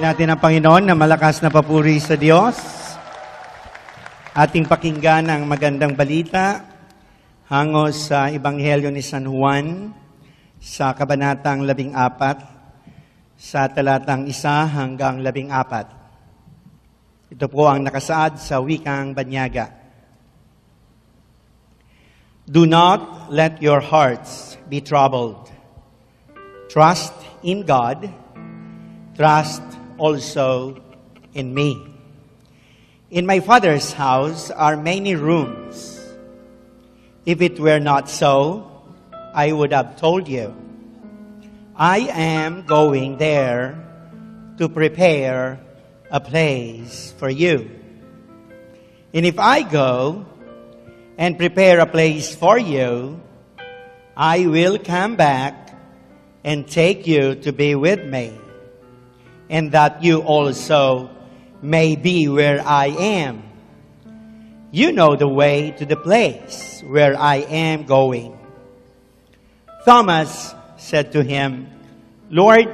Purihin natin ang Panginoon na malakas na papuri sa Diyos. Ating pakinggan ang magandang balita hango sa Ebanghelyo ni San Juan sa Kabanatang 14 sa talatang 1 hanggang 14. Ito po ang nakasaad sa wikang Banyaga. Do not let your hearts be troubled. Trust in God. Trust also in me. In my Father's house are many rooms. If it were not so, I would have told you. I am going there to prepare a place for you. And if I go and prepare a place for you, I will come back and take you to be with me, and that you also may be where I am. You know the way to the place where I am going. Thomas said to him, Lord,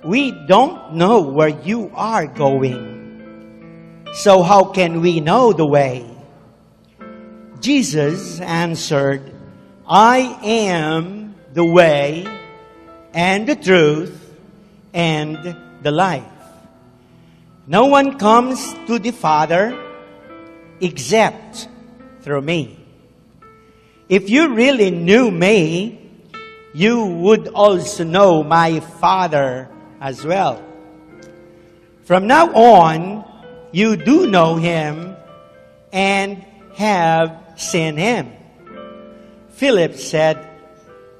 we don't know where you are going, so how can we know the way? Jesus answered, I am the way and the truth and the life. No one comes to the Father except through me. If you really knew me, you would also know my Father as well. From now on, you do know him and have seen him. Philip said,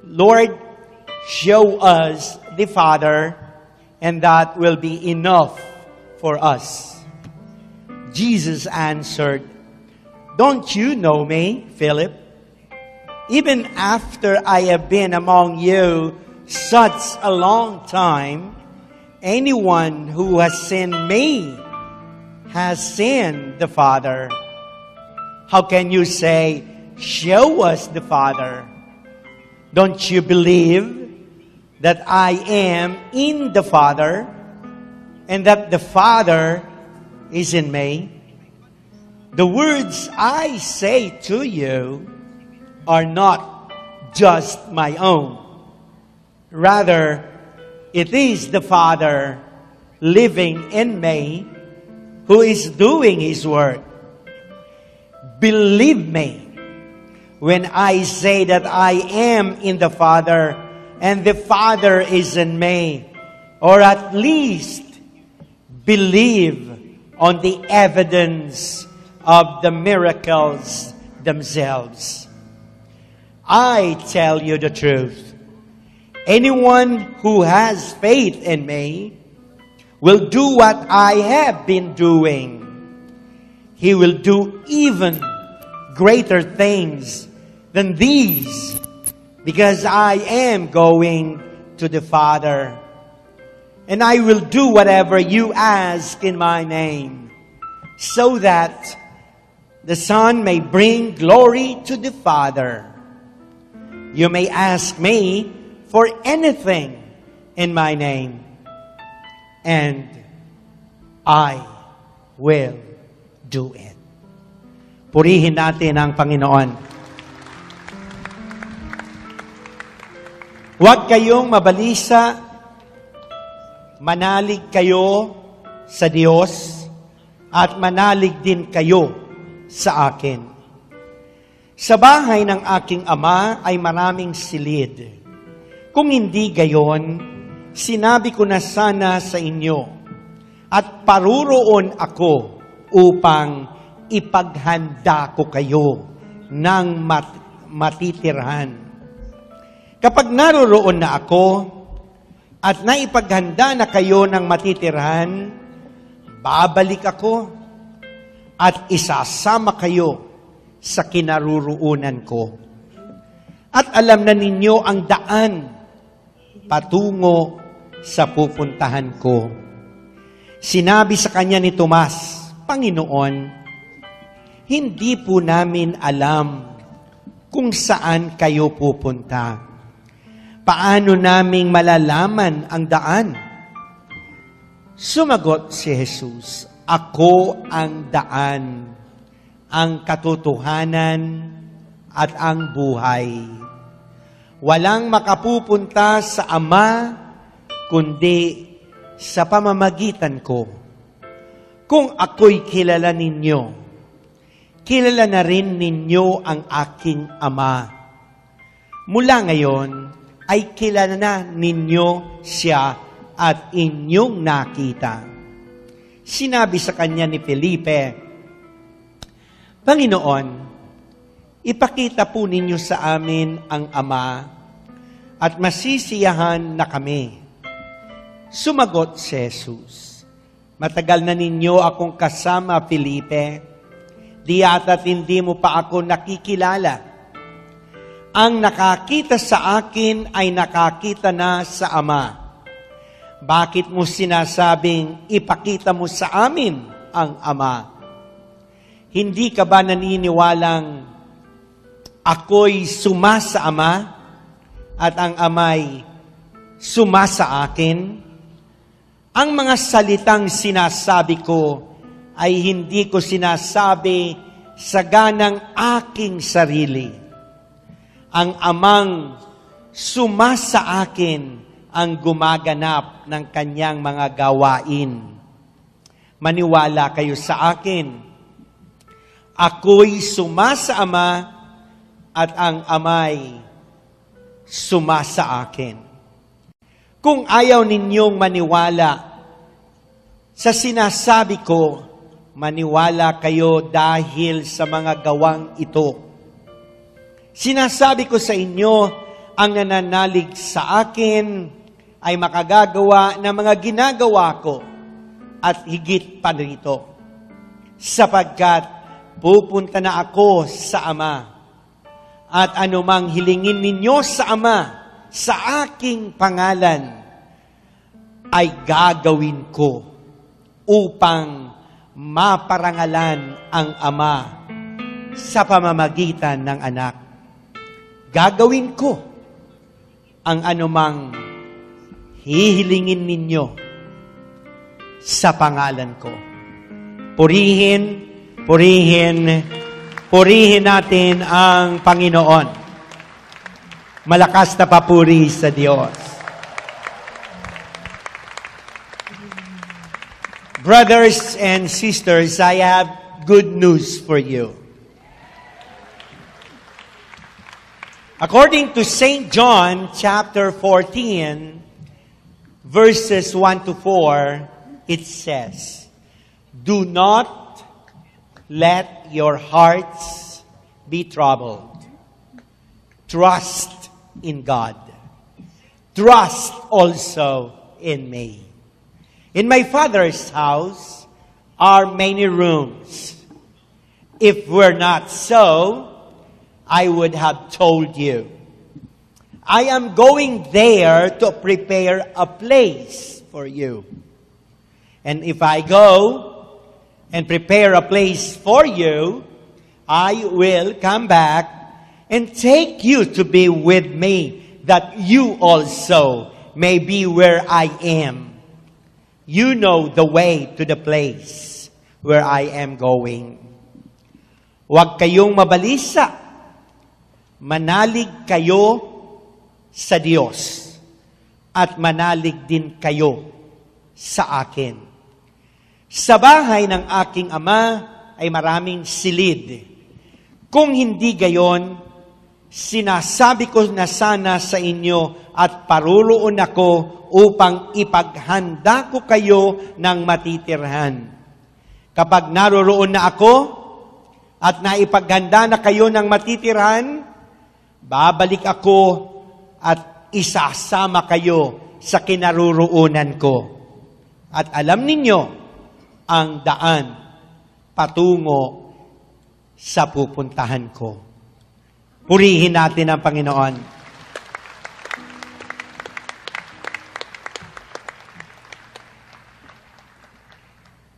Lord, show us the Father, and that will be enough for us. Jesus answered, Don't you know me, Philip? Even after I have been among you such a long time, anyone who has seen me has seen the Father. How can you say, show us the Father? Don't you believe that I am in the Father, and that the Father is in me? The words I say to you are not just my own. Rather, it is the Father living in me who is doing His work. Believe me when I say that I am in the Father, and the Father is in me, or at least believe on the evidence of the miracles themselves. I tell you the truth. Anyone who has faith in me will do what I have been doing. He will do even greater things than these, because I am going to the Father. And I will do whatever you ask in my name, so that the Son may bring glory to the Father. You may ask me for anything in my name, and I will do it. Purihin natin ang Panginoon. Huwag kayong mabalisa, manalig kayo sa Diyos, at manalig din kayo sa akin. Sa bahay ng aking Ama ay maraming silid. Kung hindi gayon, sinabi ko na sana sa inyo, at paruroon ako upang ipaghanda ko kayo ng matitirhan. Kapag naroroon na ako at naipaghanda na kayo ng matitirhan, babalik ako at isasama kayo sa kinaruroonan ko. At alam na ninyo ang daan patungo sa pupuntahan ko. Sinabi sa kanya ni Tomas, Panginoon, hindi po namin alam kung saan kayo pupunta. Paano naming malalaman ang daan? Sumagot si Jesus, "Ako ang daan, ang katotohanan, at ang buhay. Walang makapupunta sa Ama, kundi sa pamamagitan ko. Kung ako'y kilala ninyo, kilala na rin ninyo ang aking Ama. Mula ngayon, ay kilala na ninyo siya at inyong nakita." Sinabi sa kanya ni Felipe, "Panginoon, ipakita po ninyo sa amin ang Ama at masisiyahan na kami." Sumagot si Jesus, "Matagal na ninyo akong kasama, Felipe. Di yata't hindi mo pa ako nakikilala. Ang nakakita sa akin ay nakakita na sa Ama. Bakit mo sinasabing ipakita mo sa amin ang Ama? Hindi ka ba naniniwalang ako'y suma sa Ama at ang Ama'y suma sa akin? Ang mga salitang sinasabi ko ay hindi ko sinasabi sa ganang aking sarili. Ang Amang suma sa akin ang gumaganap ng kanyang mga gawain. Maniwala kayo sa akin. Ako'y suma sa Ama at ang Ama'y suma sa akin. Kung ayaw ninyong maniwala sa sinasabi ko, maniwala kayo dahil sa mga gawang ito. Sinasabi ko sa inyo, ang nananalig sa akin ay makagagawa ng mga ginagawa ko at higit pa rito, sapagkat pupunta na ako sa Ama, at anumang hilingin ninyo sa Ama sa aking pangalan ay gagawin ko upang maparangalan ang Ama sa pamamagitan ng Anak. Gagawin ko ang anumang hihilingin ninyo sa pangalan ko. Purihin, purihin, purihin natin ang Panginoon. Malakas na papuri sa Diyos. Brothers and sisters, I have good news for you. According to St. John chapter 14, verses 1 to 4, it says, "Do not let your hearts be troubled. Trust in God. Trust also in me. In my Father's house are many rooms. If were not so, I would have told you. I am going there to prepare a place for you. And if I go and prepare a place for you, I will come back and take you to be with me, that you also may be where I am. You know the way to the place where I am going. Huwag kayong mabalisa. Manalig kayo sa Diyos at manalig din kayo sa akin. Sa bahay ng aking Ama ay maraming silid. Kung hindi gayon, sinasabi ko na sana sa inyo at paruroon ako upang ipaghanda ko kayo ng matitirhan. Kapag naroroon na ako at naipaghanda na kayo ng matitirhan, babalik ako at isasama kayo sa kinaroroonan ko. At alam ninyo ang daan patungo sa pupuntahan ko. Purihin natin ang Panginoon.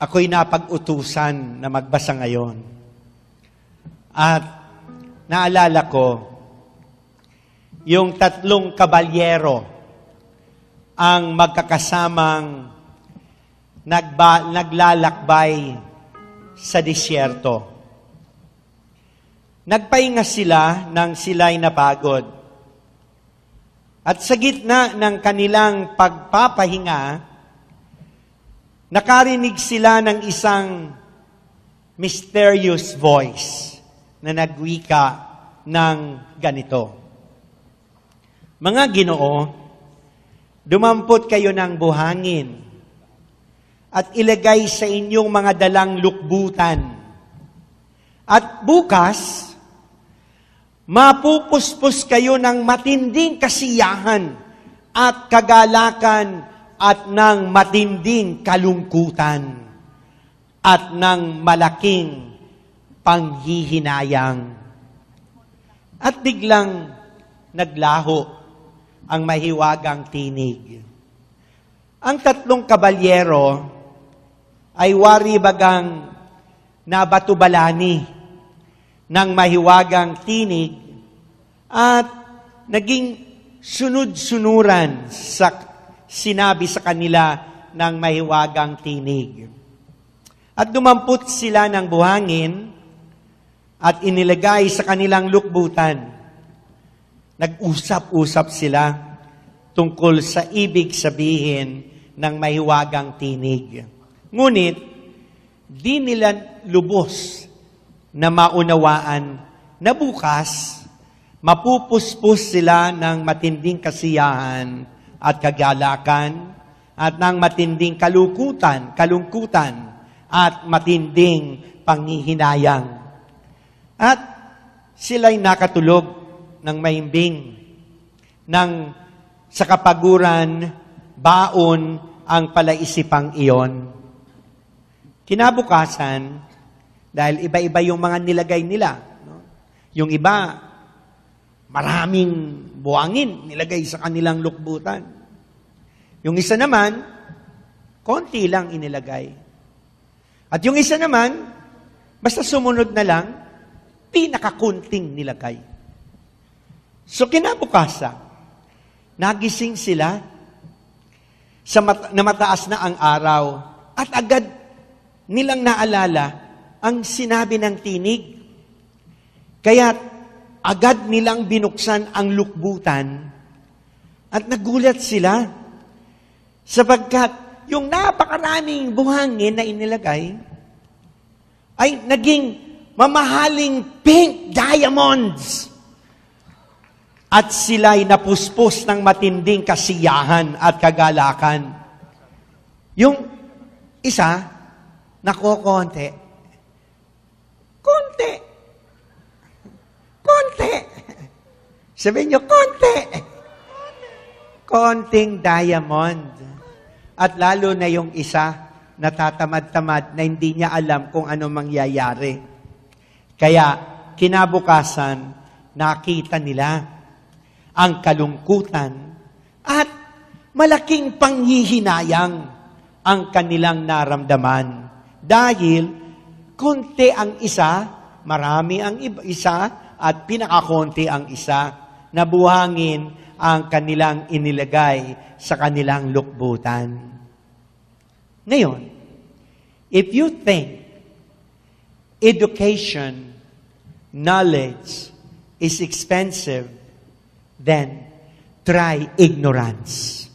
Ako'y napag-utusan na magbasa ngayon. At naalala ko, yung 3 kabalyero ang magkakasamang naglalakbay sa disyerto. Nagpahinga sila nang sila'y napagod. At sa gitna ng kanilang pagpapahinga, nakarinig sila ng isang mysterious voice na nagwika ng ganito. Mga Ginoo, dumampot kayo ng buhangin at ilagay sa inyong mga dalang lukbutan. At bukas, mapupuspos kayo ng matinding kasiyahan at kagalakan at ng matinding kalungkutan at ng malaking panghihinayang. At biglang naglaho ang mahiwagang tinig. Ang tatlong kabalyero ay wari bagang nabatubalani ng mahiwagang tinig at naging sunod-sunuran sa sinabi sa kanila ng mahiwagang tinig. At dumampot sila ng buhangin at inilagay sa kanilang lukbutan. Nag-usap-usap sila tungkol sa ibig sabihin ng mahiwagang tinig. Ngunit, di nila lubos na maunawaan na bukas, mapupuspos sila ng matinding kasiyahan at kagalakan at ng matinding kalungkutan at matinding panghihinayang. At sila'y nakatulog ng mahimbing nang sa kapaguran, baon ang palaisipang iyon. Kinabukasan, dahil iba-iba yung mga nilagay nila. No? Yung iba, maraming buhangin nilagay sa kanilang lukbutan. Yung isa naman, konti lang inilagay. At yung isa naman, basta sumunod na lang, pinakakunting nilagay. So kinabukasan, nagising sila na mataas na ang araw at agad nilang naalala ang sinabi ng tinig. Kaya agad nilang binuksan ang lukbutan at nagulat sila sapagkat yung napakaraming buhangin na inilagay ay naging mamahaling pink diamonds. At sila'y napuspos ng matinding kasiyahan at kagalakan. Yung isa, nakokonti. Konti. Sabihin nyo, konti. Konting diamond. At lalo na yung isa, natatamad-tamad na hindi niya alam kung ano mangyayari. Kaya, kinabukasan, nakita nila ang kalungkutan at malaking panghihinayang ang kanilang naramdaman. Dahil konti ang isa, marami ang isa, at pinakakonti ang isa na buhangin ang kanilang inilagay sa kanilang lukbutan. Ngayon, if you think education, knowledge is expensive, then try ignorance.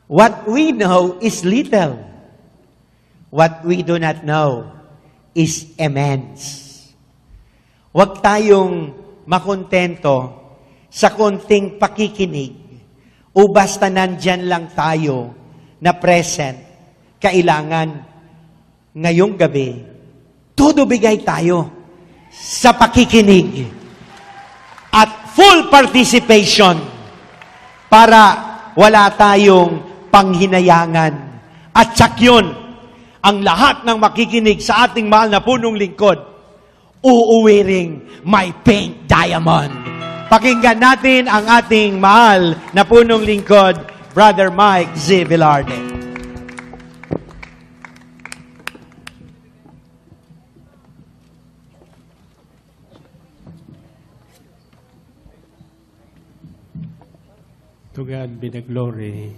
What we know is little. What we do not know is immense. Huwag tayong makontento sa konting pakikinig o basta nandyan lang tayo na present. Kailangan ngayong gabi, todo bigay tayo sa pakikinig at full participation para wala tayong panghinayangan. At tsak yun, ang lahat ng makikinig sa ating mahal na punong lingkod, uuwi ring may pink diamond. Pakinggan natin ang ating mahal na punong lingkod, Brother Mike Z. Velarde. To God be the glory.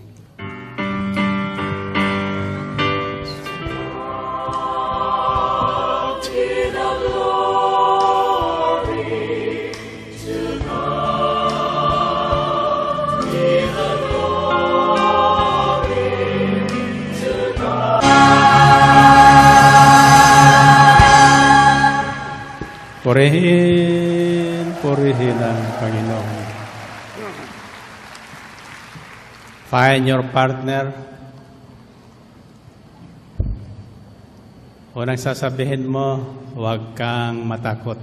Purihin, purihin ang Panginoon. Find your partner. Unang sasabihin mo, huwag kang matakot.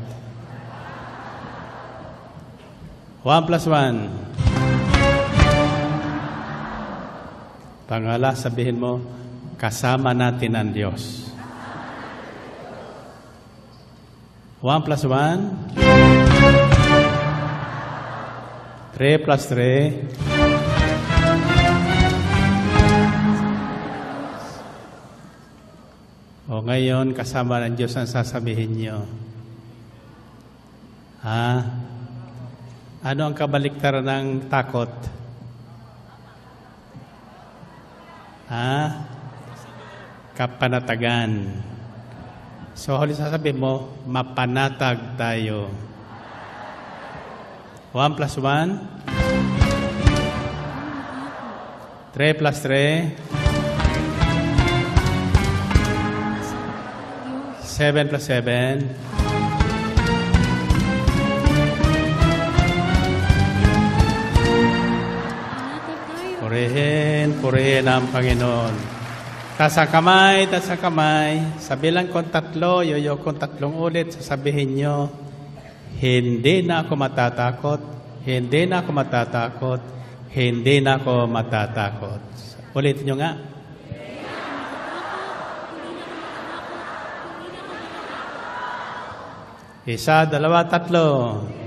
1 plus 1. Pangala, sabihin mo, kasama natin ang Diyos. 1 plus 1. 3 plus 3. O ngayon, kasama ng Diyos ang sasabihin niyo. Ano ang kabaliktaran ng takot? Kapanatagan. So, huli sasabihin mo, mapanatag tayo. 1 plus 1. 3 plus 3. 7 plus 7. Purihin, purihin ang Panginoon. Taas ang kamay, taas ang kamay. Sa bilang kong 3, yoyo kong 3 ulit, sasabihin nyo, hindi na ako matatakot, hindi na ako matatakot, hindi na ako matatakot. Ulitin nyo nga. 1, 2, 3.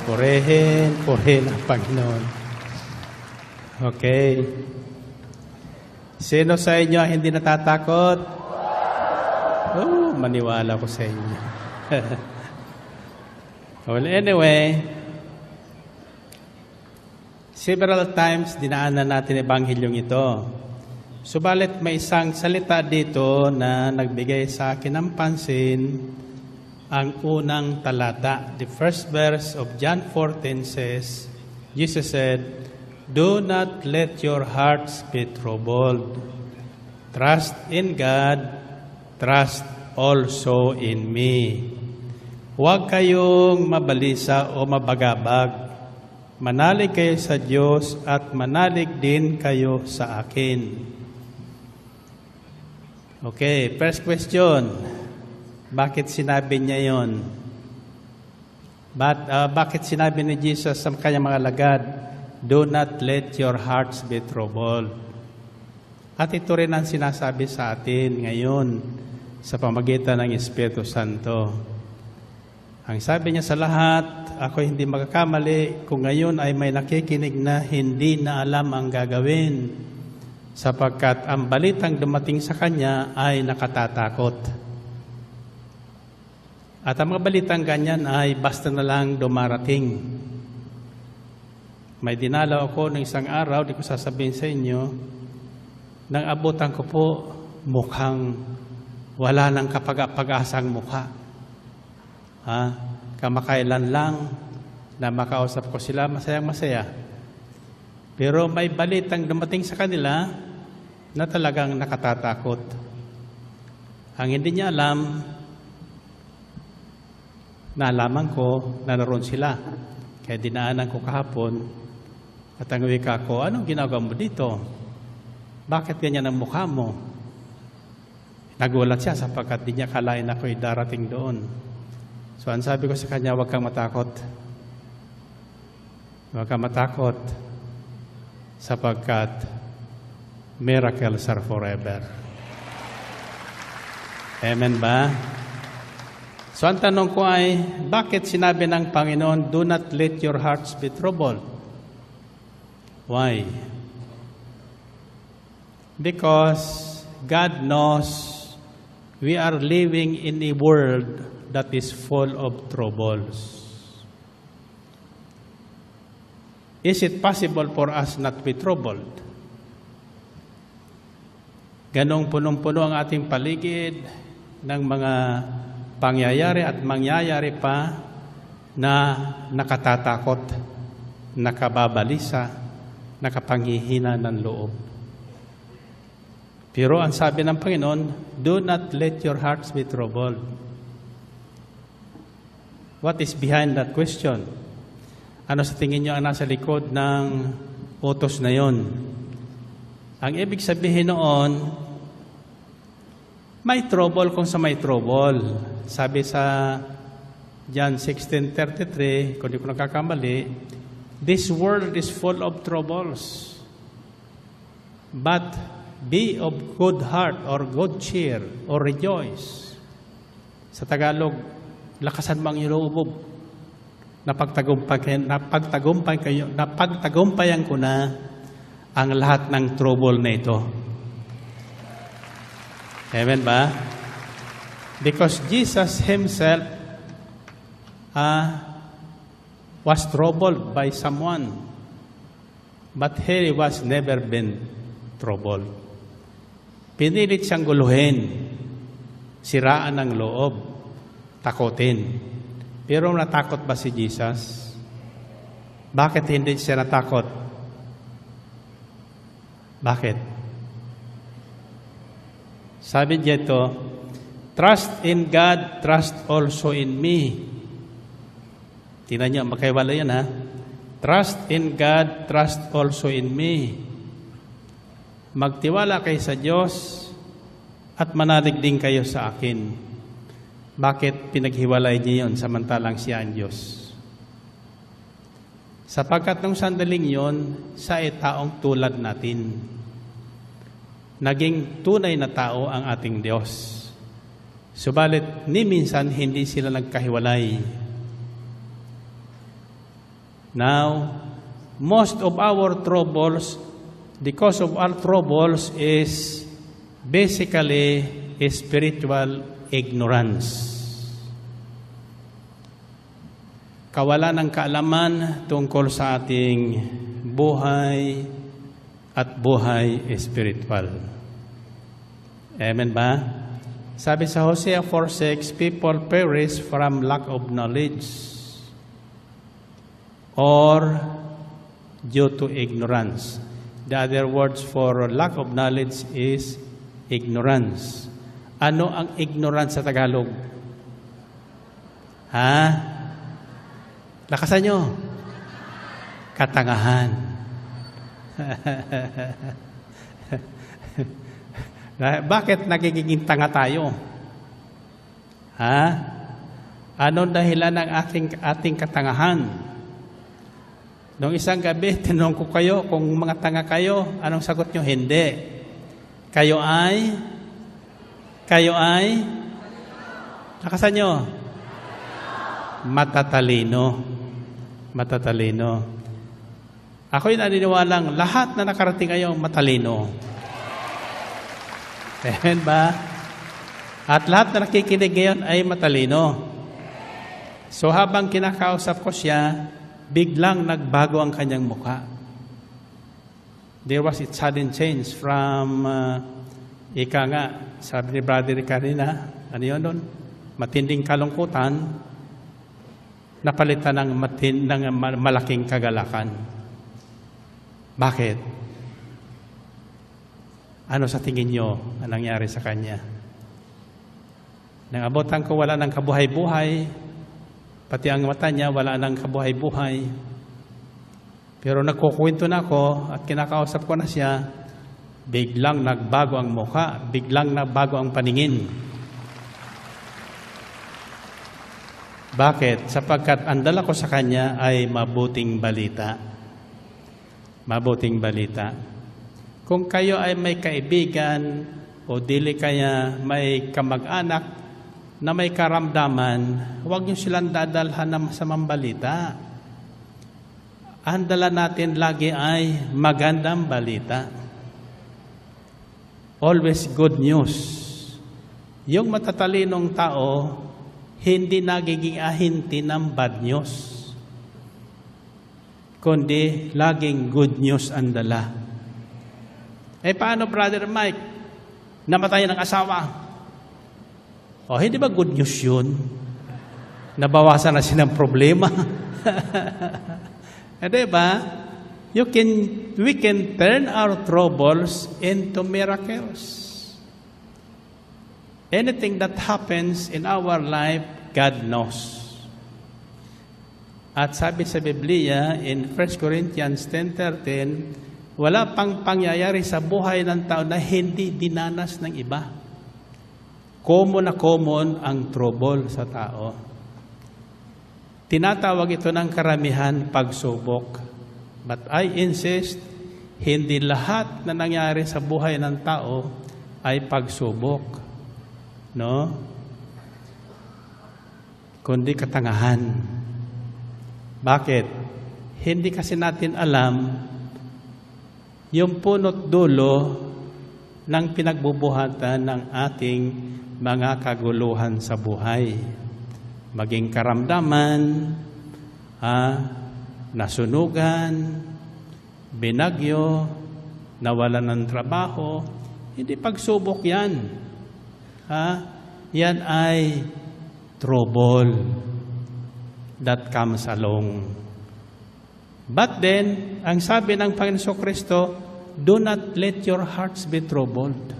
Purihin, purihin ang Panginoon. Okay. Sino sa inyo hindi natatakot? Maniwala ko sa inyo. Well, anyway, several times dinaanan natin ebanghelyong ito. Subalit may isang salita dito na nagbigay sa akin ng pansin, ang unang talata. The first verse of John 14 says, Jesus said, "Do not let your hearts be troubled. Trust in God, trust also in me." Huwag kayong mabalisa o mabagabag. Manalig kayo sa Diyos at manalig din kayo sa akin. Okay, first question. Bakit sinabi niya yon? Bakit sinabi ni Jesus sa kanyang mga alagad, "Do not let your hearts be troubled"? At ito rin ang sinasabi sa atin ngayon sa pamamagitan ng Espiritu Santo. Ang sabi niya sa lahat, ako hindi magkakamali kung ngayon ay may nakikinig na hindi na alam ang gagawin, sapagkat ang balitang dumating sa kanya ay nakatatakot. At ang mga balitang ganyan ay basta na lang dumarating. May dinalaw ako ng isang araw, di ko sasabihin sa inyo, nang abutan ko po, mukhang wala nang kapag-asang mukha. Kamakailan lang na makausap ko sila, masayang-masaya. Pero may balitang dumating sa kanila na talagang nakatatakot. Ang hindi niya alam, naalaman ko na naroon sila. Kaya dinaanan ko kahapon at ang wika ko, anong ginagawa mo dito? Bakit ganyan ang mukha mo? Nagulat siya sapagkat di niya kalain ako'y darating doon. So ang sabi ko sa kanya, huwag kang matakot. Huwag kang matakot sapagkat miracles are forever. Amen ba? So ang tanong ko ay, bakit sinabi ng Panginoon, "Do not let your hearts be troubled"? Why? Because God knows we are living in a world that is full of troubles. Is it possible for us not to be troubled? Ganong punong-puno ang ating paligid ng mga pangyayari at mangyayari pa na nakatatakot, nakababalisa, nakapanghihina ng loob. Pero ang sabi ng Panginoon, do not let your hearts be troubled. What is behind that question? Ano sa tingin nyo ang nasa likod ng utos na yon? Ang ibig sabihin noon, may trouble kung sa may trouble. Sabi sa John 16:33, kung di ko nakakamali, this world is full of troubles. But be of good heart or good cheer or rejoice. Sa Tagalog, lakasan mang iloob. Napagtagumpayan ko na ang lahat ng trouble na ito. Amen ba? Because Jesus Himself was troubled by someone, but He was never been troubled. Pinilit siyang guluhin, siraan ng loob, takutin. Pero natakot ba si Jesus? Bakit hindi siya natakot? Bakit? Sabi dito, trust in God, trust also in me. Tingnan niyo, magkaiwala yan ha. Trust in God, trust also in me. Magtiwala kayo sa Diyos at manalig din kayo sa akin. Bakit pinaghiwalay niyo yun samantalang siya ang Diyos? Sapagkat nung sandaling yon, sa taong tulad natin, naging tunay na tao ang ating Diyos. Subalit, ni minsan hindi sila nagkahiwalay. Now, most of our troubles, the cause of our troubles is basically spiritual ignorance. Kawalan ng kaalaman tungkol sa ating buhay at buhay spiritual. Amen ba? Sabi sa Hosea 4:6, people perish from lack of knowledge or due to ignorance. The other words for lack of knowledge is ignorance. Ano ang ignorance sa Tagalog? Ha? Lakasan nyo. Katangahan. Bakit nagiging tanga tayo? Ha? Ano dahilan ng ating katangahan? Noong isang gabi, tinanong ko kayo kung mga tanga kayo, anong sagot nyo? Hindi. Kayo ay? Lakasan nyo. Matatalino. Ako'y naniniwalang lahat na nakarating kayo matalino. Amen ba? At lahat na nakikinig ngayon ay matalino. So habang kinakausap ko siya, biglang nagbago ang kanyang mukha. There was a sudden change from, sabi ni Brother kanina, ano yun nun? Matinding kalungkutan, napalitan ng malaking kagalakan. Bakit? Ano sa tingin nyo ang nangyari sa kanya? Nang abutan ko, wala ng kabuhay-buhay, pati ang mata niya, wala ng kabuhay-buhay. Pero nagkukwento na ako at kinakausap ko na siya, biglang nagbago ang mukha, biglang nagbago ang paningin. Bakit? Sapagkat ang dala ko sa kanya ay mabuting balita. Mabuting balita. Kung kayo ay may kaibigan o dili kaya may kamag-anak na may karamdaman, huwag niyo silang dadalhan ng masamang balita. Ang dala natin lagi ay magandang balita. Always good news. Yung matatalinong tao, hindi nagiging ahinti ng bad news, kundi laging good news ang dala. Paano, Brother Mike? Namatay ng asawa. Hindi ba good news yun? Nabawasan na siya ng problema. Diba? We can turn our troubles into miracles. anything that happens in our life, God knows. At sabi sa Biblia, in 1 Corinthians 10:13, wala pang pangyayari sa buhay ng tao na hindi dinanas ng iba. Common na common ang trouble sa tao. Tinatawag ito ng karamihan pagsubok. But I insist, hindi lahat na nangyari sa buhay ng tao ay pagsubok. No? Kundi katangahan. Bakit? Hindi kasi natin alam yung punot dulo ng pinagbubuhatan ng ating mga kaguluhan sa buhay. Maging karamdaman, nasunugan, binagyo, nawalan ng trabaho, hindi pagsubok yan. Yan ay trouble that comes along. But then, ang sabi ng Panginoon Kristo, do not let your hearts be troubled.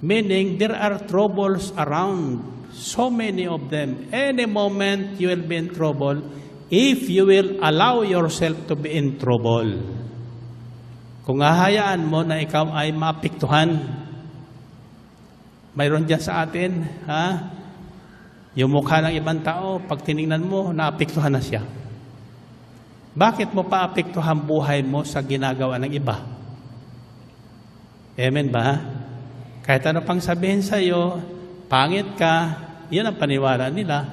Meaning, there are troubles around, so many of them. Any moment you will be in trouble if you will allow yourself to be in trouble. Kung hahayaan mo na ikaw ay maapektuhan, mayroon dyan sa atin, yung mukha ng ibang tao, pag tinignan mo, naapektuhan na siya. Bakit mo pa apektuhan buhay mo sa ginagawa ng iba? Amen ba? Kahit ano pang sabihin sa iyo, pangit ka, yan ang paniwala nila.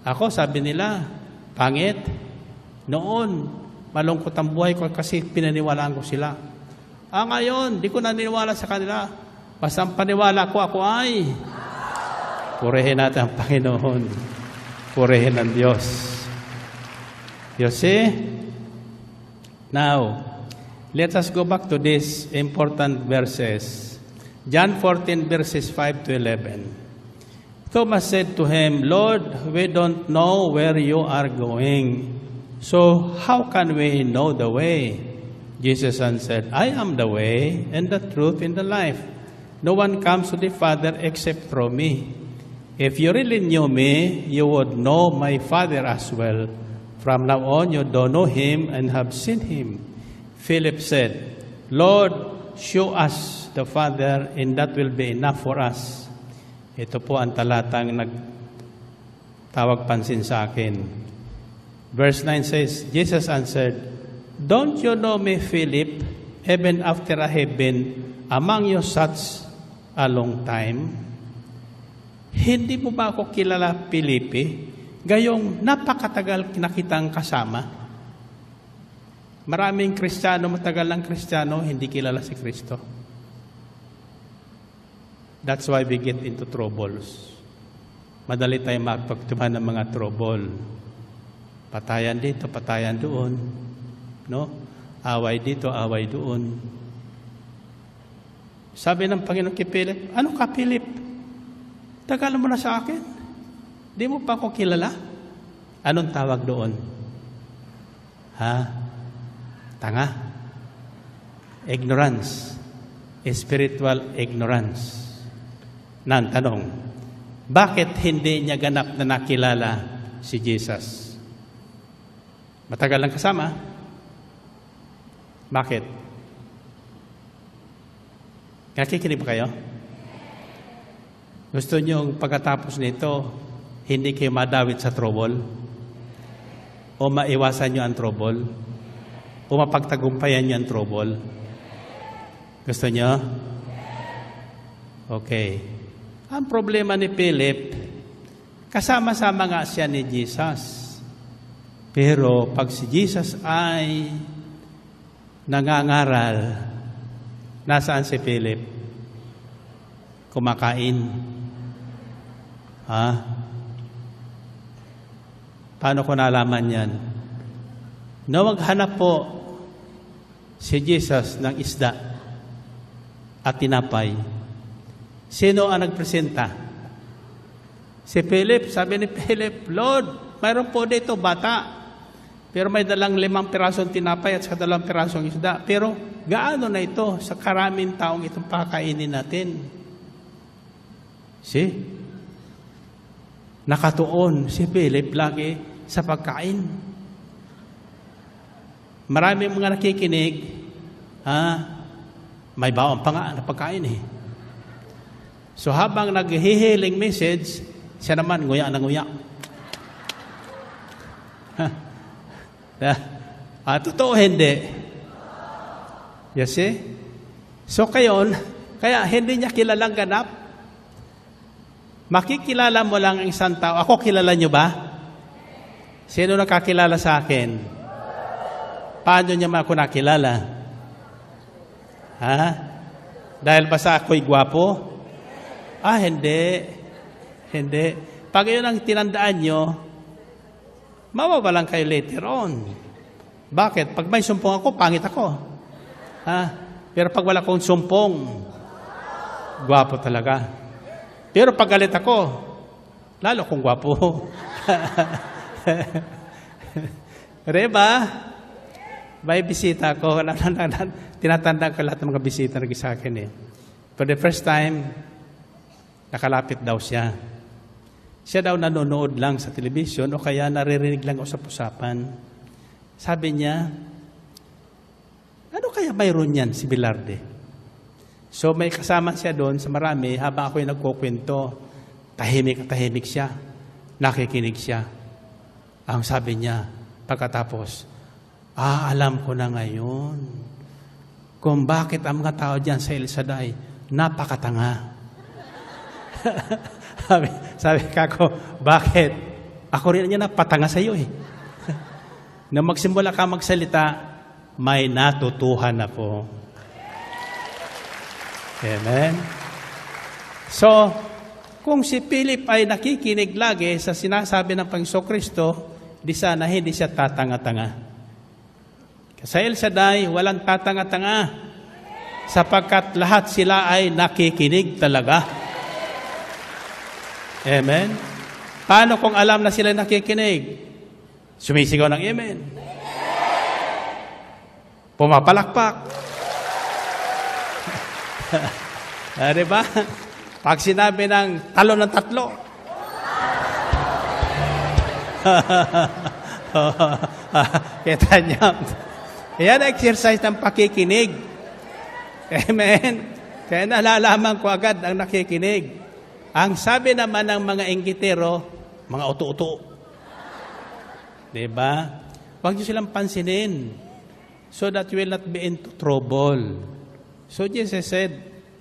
Ako, sabi nila, pangit. Noon, malungkot ang buhay ko kasi pinaniwalaan ko sila. Ngayon, di ko naniniwala sa kanila. Basta ang paniwala ko, ako ay purihin natin ang Panginoon. Purihin ang Diyos. You see? Now, let us go back to these important verses. John 14, verses 5 to 11. Thomas said to him, Lord, we don't know where you are going. So how can we know the way? Jesus answered, I am the way and the truth and the life. No one comes to the Father except through me. If you really knew me, you would know my Father as well. From now on, you don't know him and have seen him. Philip said, Lord, show us the Father, and that will be enough for us. Ito po ang talatang nagtawag pansin sa akin. Verse 9 says, Jesus answered, Don't you know me, Philip, even after I have been among you such a long time? Hindi mo ba ako kilala, Filipe? Gayong napakatagal nakitang kasama. Maraming Kristiyano, matagal ng Kristiyano, hindi kilala si Kristo. That's why we get into troubles. Madali tayo mapagtuman ng mga trouble. Patayan dito, patayan doon. No? Away dito, away doon. Sabi ng Panginoon kay Philip, ano ka, Philip? Tagal mo na sa akin. Di mo pa ako kilala? Anong tawag doon? Tanga. Ignorance. Spiritual ignorance. Nan tanong, bakit hindi niya ganap na nakilala si Jesus? Matagal lang kasama. Bakit? Nakikinig ba kayo? Gusto niyo pagkatapos nito, hindi kayo madawit sa trouble? O maiwasan niyo ang trouble? O mapagtagumpayan niyo ang trouble? Gusto niyo? Okay. Ang problema ni Philip, kasama-sama nga siya ni Jesus. Pero pag si Jesus ay nangangaral, nasaan si Philip? Kumakain. Paano ko nalaman yan? Na maghanap po si Jesus ng isda at tinapay. Sino ang nagpresenta? Si Philip. Sabi ni Philip, Lord, mayroon po dito bata. Pero may dalang 5 pirasong tinapay at sa 2 pirasong isda. Pero gaano na ito sa karaming taong itong pakainin natin? See? Nakatuon si Philip lagi sa pagkain. Marami mga nakikinig, may baon pa nga na pagkain eh. So habang naghihiling message, siya naman nguya na nguya. Totoo hindi. You see? So kaya hindi niya kilalang ganap. Makikilala mo lang ang isang tao. Ako, kilala niyo ba? Sino nakakilala sa akin? Paano niya ako nakilala? Dahil ba sa ako'y gwapo? Hindi. Hindi. Pag yun ang tinandaan nyo, mawawalan kayo later on. Bakit? Pag may sumpong ako, pangit ako. Pero pag wala kong sumpong, gwapo talaga. Pero pag galit ako, lalo kong gwapo. Diba? May bisita ko. Tinatandaan ko lahat ng mga bisita na sa akin eh. For the first time, nakalapit daw siya. Siya daw nanonood lang sa television o kaya naririnig lang usap-usapan. Sabi niya, ano kaya mayroon yan si Velarde? So may kasama siya doon sa marami habang ako'y nagkukwento. Tahimik siya. Nakikinig siya. Ang sabi niya, pagkatapos, alam ko na ngayon kung bakit ang mga tao dyan sa El Shaddai napakatanga. sabi ko, bakit? Ako rin niya napatanga sa iyo eh. Nang magsimula ka magsalita, may natutuhan ako. Amen? So, kung si Philip ay nakikinig lagi sa sinasabi ng Panginoong Kristo, di sana hindi siya tatanga-tanga. Sa El Shaddai, walang tatanga-tanga sapagkat lahat sila ay nakikinig talaga. Amen? Paano kung alam na sila nakikinig? Sumisigaw ng amen. Pumapalakpak. Diba? Pag sinabi ng talo ng tatlo. Kita niyo. Yan exercise ng pakikinig. Amen? Kaya nalalaman ko agad ang nakikinig. Ang sabi naman ng mga inggitero, mga uto-uto. Diba? Huwag niyo silang pansinin so that you will not be into trouble. So Jesus said,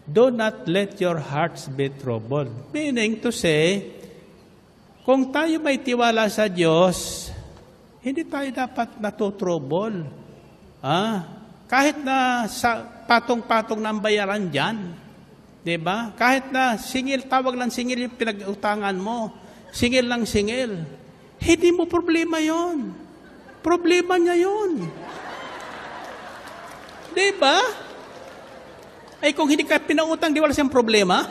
do not let your hearts be troubled. Meaning to say, kung tayo may tiwala sa Diyos, hindi tayo dapat natutrouble. Kahit na sa patong-patong ng bayaran dyan, diba? Kahit na singil, tawag lang singil yung pinag-utangan mo, singil lang singil, hindi mo problema yon. Problema niya yon. Diba? Ay kung hindi ka pinautang, di wala siyang problema.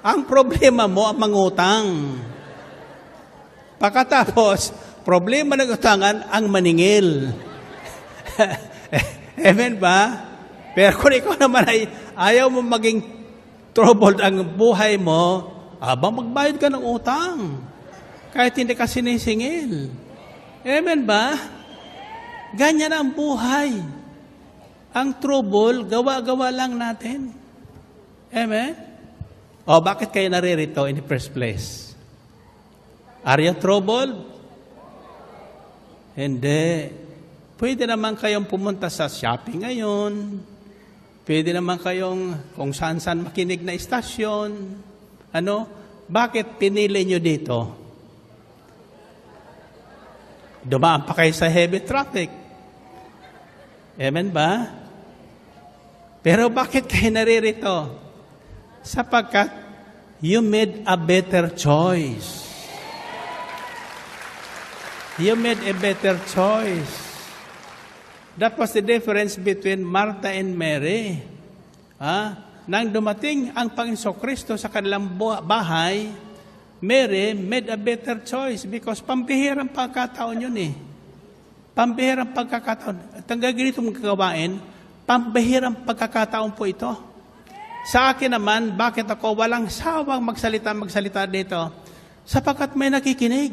Ang problema mo ang mangutang. Pagkatapos, problema ng utangan ang maningil. Amen ba? Pero kung ikaw naman ay ayaw mo maging troubled ang buhay mo, magbayad ka ng utang. Kahit hindi ka sinisingil. Amen ba? Ganyan ang buhay. Ang trouble, gawa-gawa lang natin. Amen? Bakit kayo naririto in the first place? Are you troubled? Hindi. Pwede naman kayong pumunta sa shopping ngayon. Pwede naman kayong kung saan-saan makinig na istasyon. Bakit pinili nyo dito? Dumaan pa kayo sa heavy traffic. Amen ba? Pero bakit kayo naririto? Sapagkat you made a better choice. You made a better choice. That was the difference between Martha and Mary. Nang dumating ang Panginoong Kristo sa kanilang bahay, Mary made a better choice because pambihirang pagkataon yun eh. Pambihirang pagkakataon. At ang ganitong gawain, pambihirang pagkakataon po ito. Sa akin naman, bakit ako walang sawang magsalita dito? Sapagkat may nakikinig.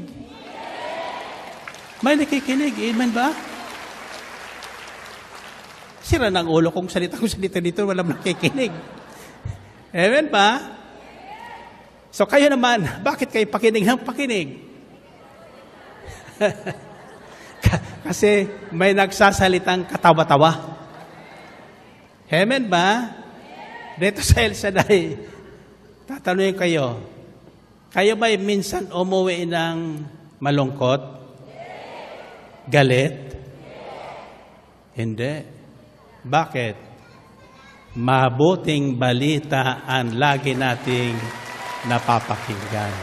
May nakikinig. Amen ba? Sira ng ulo kung salita dito, walang nakikinig. Amen ba? So kayo naman, bakit kayo pakinig ng pakinig? Kasi may nagsasalitang katawa-tawa. Amen ba? Dito sa El Shaddai, tatanungin kayo, kayo ba minsan umuwi ng malungkot? Galit? Hindi. Bakit? Mabuting balita ang lagi nating napapakinggan.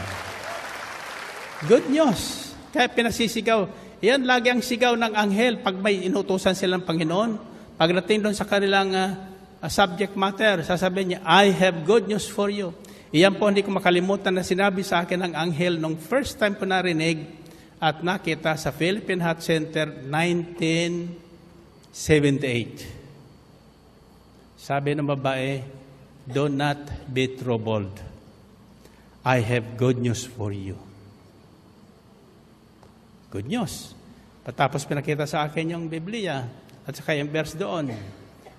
Good news. Kaya pinasisigaw. Yan lagi ang sigaw ng anghel pag may inutusan silang Panginoon. Pagdating doon sa kanilang subject matter, sasabihin niya, I have good news for you. Iyan po hindi ko makalimutan na sinabi sa akin ng anghel nung first time ko narinig at nakita sa Philippine Heart Center 1978. Sabi ng babae, do not be troubled. I have good news for you. Good news. Patapos pinakita sa akin yung Biblia at saka yung verse doon.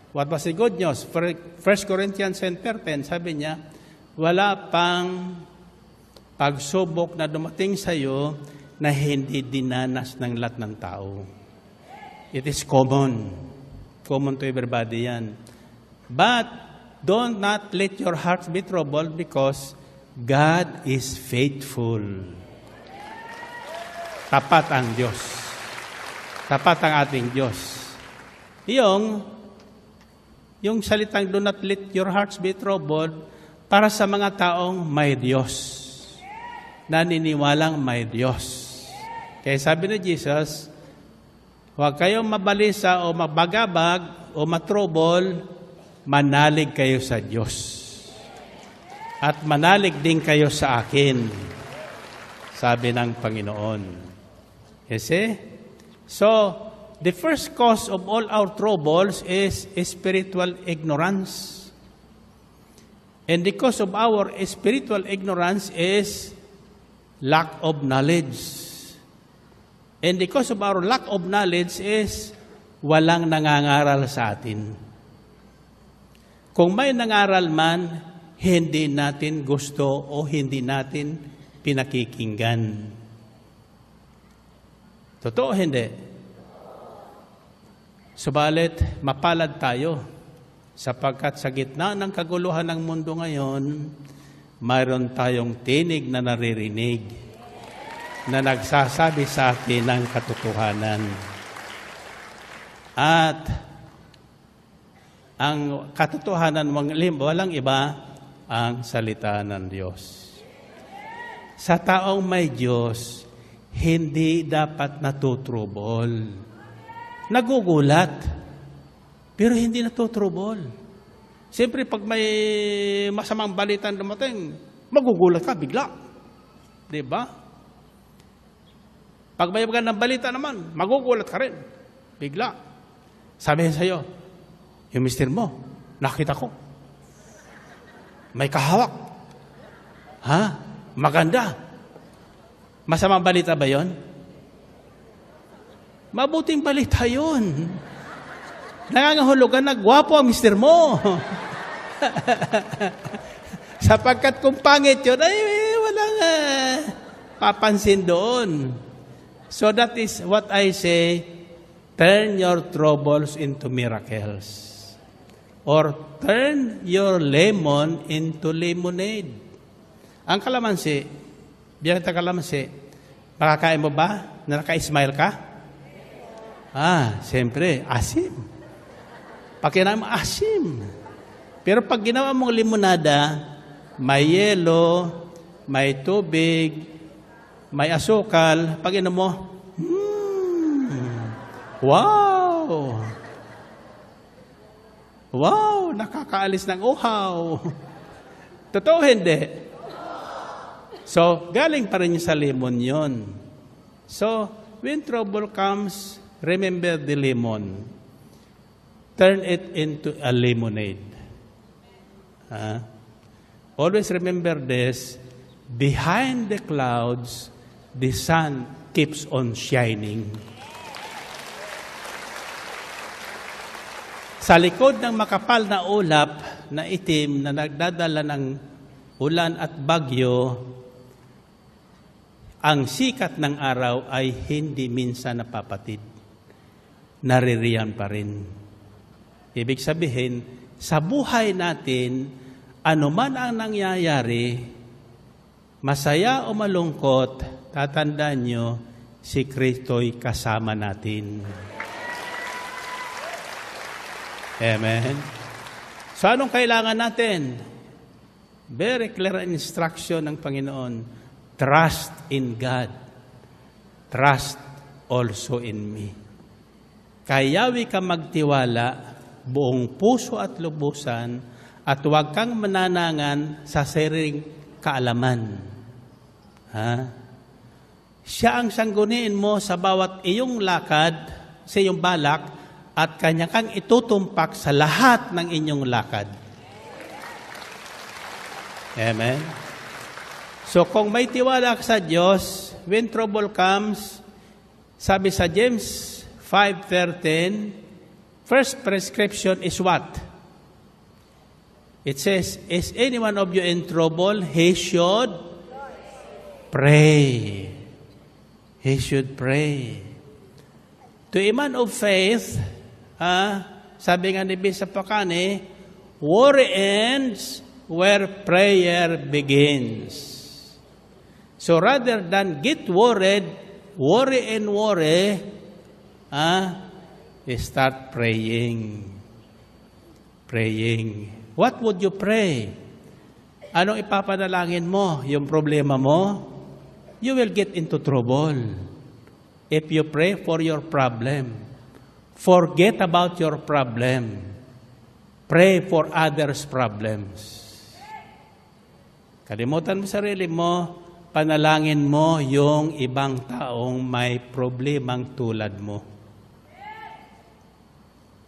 What was the good news? 1 Corinthians 10:10, sabi niya, wala pang pagsubok na dumating sa iyo na hindi dinanas ng lahat ng tao. It is common. Common to everybody yan. But don't not let your hearts be troubled because God is faithful. Tapat ang Diyos. Tapat ang ating Diyos. Yung salitang do not let your hearts be troubled para sa mga taong may Diyos. Naniniwalang may Diyos. Kaya sabi ni Jesus, huwag kayong mabalisa o mabagabag o matrobol, manalig kayo sa Diyos. At manalig din kayo sa akin, sabi ng Panginoon. You see? So, the first cause of all our troubles is spiritual ignorance. And the cause of our spiritual ignorance is lack of knowledge. And the cause of our lack of knowledge is walang nangangaral sa atin. Kung may nangaral man, hindi natin gusto o hindi natin pinakikinggan. Totoo hindi? Subalit, mapalad tayo sapagkat sa gitna ng kaguluhan ng mundo ngayon, mayroon tayong tinig na naririnig na nagsasabi sa atin ng katotohanan. At ang katotohanan, walang iba, ang salita ng Diyos. Sa taong may Diyos, hindi dapat natutrubol. Nagugulat, pero hindi natutrubol. Siyempre, pag may masamang balitan dumating, magugulat ka bigla. Diba? Pag may magandang balita naman, magugulat ka rin. Bigla. Sabihin sa'yo, yung mister mo, nakita ko. May kahawak. Ha? Maganda. Masamang balita ba yon? Mabuting balita yun. Nangangahulugan na gwapo ang mister mo. Sapagkat kung pangit yun, ay walang papansin doon. So that is what I say, turn your troubles into miracles. Or turn your lemon into lemonade. Ang kalamansi, biyak na kalamansi, makakain mo ba? Naka-smile ka? Siyempre, asim. Pag kinain mo, asim. Pero pag ginawa mong limonada, may yelo, may tubig, may asukal, pag inom mo, wow! Wow! Nakakaalis ng uhaw. Totoo hindi? So, galing pa rin sa lemon yon. So, when trouble comes, remember the lemon. Turn it into a lemonade. Always remember this, behind the clouds, the sun keeps on shining. Sa likod ng makapal na ulap na itim na nagdadala ng ulan at bagyo, ang sikat ng araw ay hindi minsan napapatid. Naririyan pa rin. Ibig sabihin, sa buhay natin, anuman ang nangyayari, masaya o malungkot, tatandaan nyo, si Kristo'y kasama natin. Amen. So anong kailangan natin? Very clear instruction ng Panginoon. Trust in God. Trust also in me. Kayawi ka magtiwala, buong puso at lubusan, at huwag kang mananangan sa sariling kaalaman. Siya ang sangguniin mo sa bawat iyong lakad, sa iyong balak, at kanya kang itutumpak sa lahat ng inyong lakad. Amen? So kung may tiwala ka sa Diyos, when trouble comes, sabi sa James 5:13, first prescription is what? It says, is any one of you in trouble? He should pray. He should pray. To a man of faith, sabi nga ni Bishop Pacane, worry ends where prayer begins. So rather than get worried, worry, start praying. Praying. What would you pray? Anong ipapanalangin mo? Yung problema mo? You will get into trouble. If you pray for your problem, forget about your problem. Pray for others' problems. Kalimutan mo sarili mo, panalangin mo yung ibang taong may problemang tulad mo.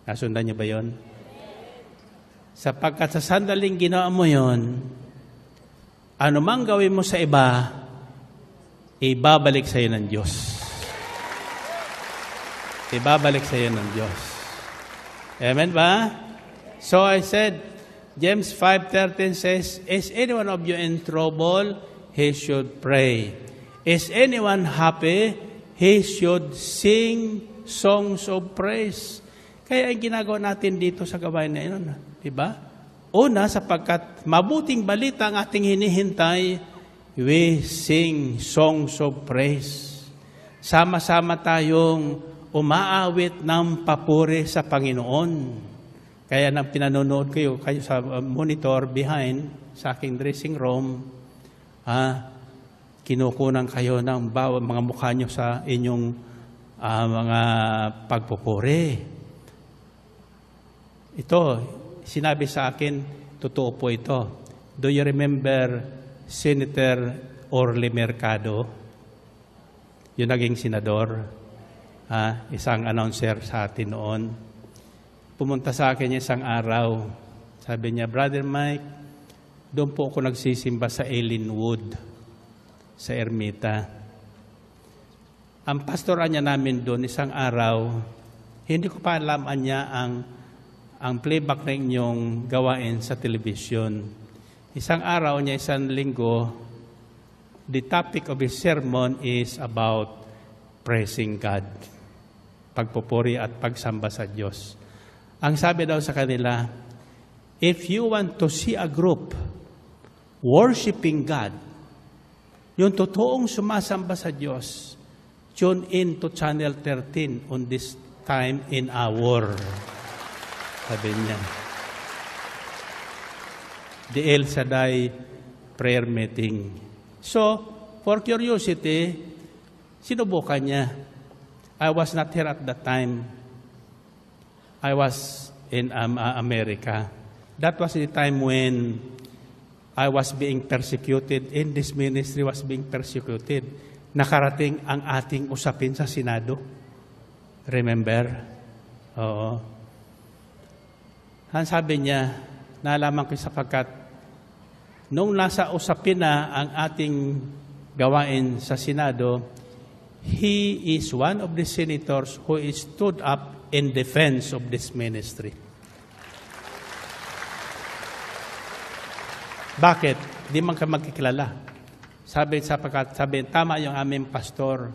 Nasundan niyo ba yon? Sapagkat sa sandaling ginawa mo yon, anumang gawin mo sa iba, ibabalik sa iyo ng Diyos. Ibabalik sa iyo ng Diyos. Amen ba? So I said, James 5:13 says, is anyone of you in trouble? He should pray. Is anyone happy? He should sing songs of praise. Kaya ang ginagawa natin dito sa gawain na yun, diba? Una, sapagkat mabuting balita ang ating hinihintay, we sing songs of praise. Sama-sama tayong umaawit ng papuri sa Panginoon. Kaya nang pinanonood kayo sa monitor behind, sa aking dressing room, kinukunan kayo ng mga mukha nyo sa inyong mga pagpupuri. Ito, sinabi sa akin, totoo po ito. Do you remember Senator Orly Mercado? Yung naging senador, isang announcer sa atin noon. Pumunta sa akin isang araw. Sabi niya, Brother Mike, doon po ako nagsisimba sa Ellinwood, sa Ermita. Ang pastoran niya namin doon isang araw, hindi ko pa alam niya ang playback na inyong gawain sa television. Isang araw niya, isang linggo, the topic of his sermon is about praising God. Pagpupuri at pagsamba sa Diyos. Ang sabi daw sa kanila, if you want to see a group worshiping God, yung totoong sumasamba sa Diyos, tune in to Channel 13 on this time in hour. Sabi niya. The El Shaddai prayer meeting. So, for curiosity, sinubukan niya. I was not here at that time. I was in America. That was the time when I was being persecuted. In this ministry was being persecuted. Nakarating ang ating usapin sa Senado. Remember? Oo. Ang sabi niya, Nalaman ko sapagkat nung nasa usapin na ang ating gawain sa Senado, he is one of the senators who stood up in defense of this ministry. Bakit? Di man ka magkikilala. Sabi, tama yung aming pastor.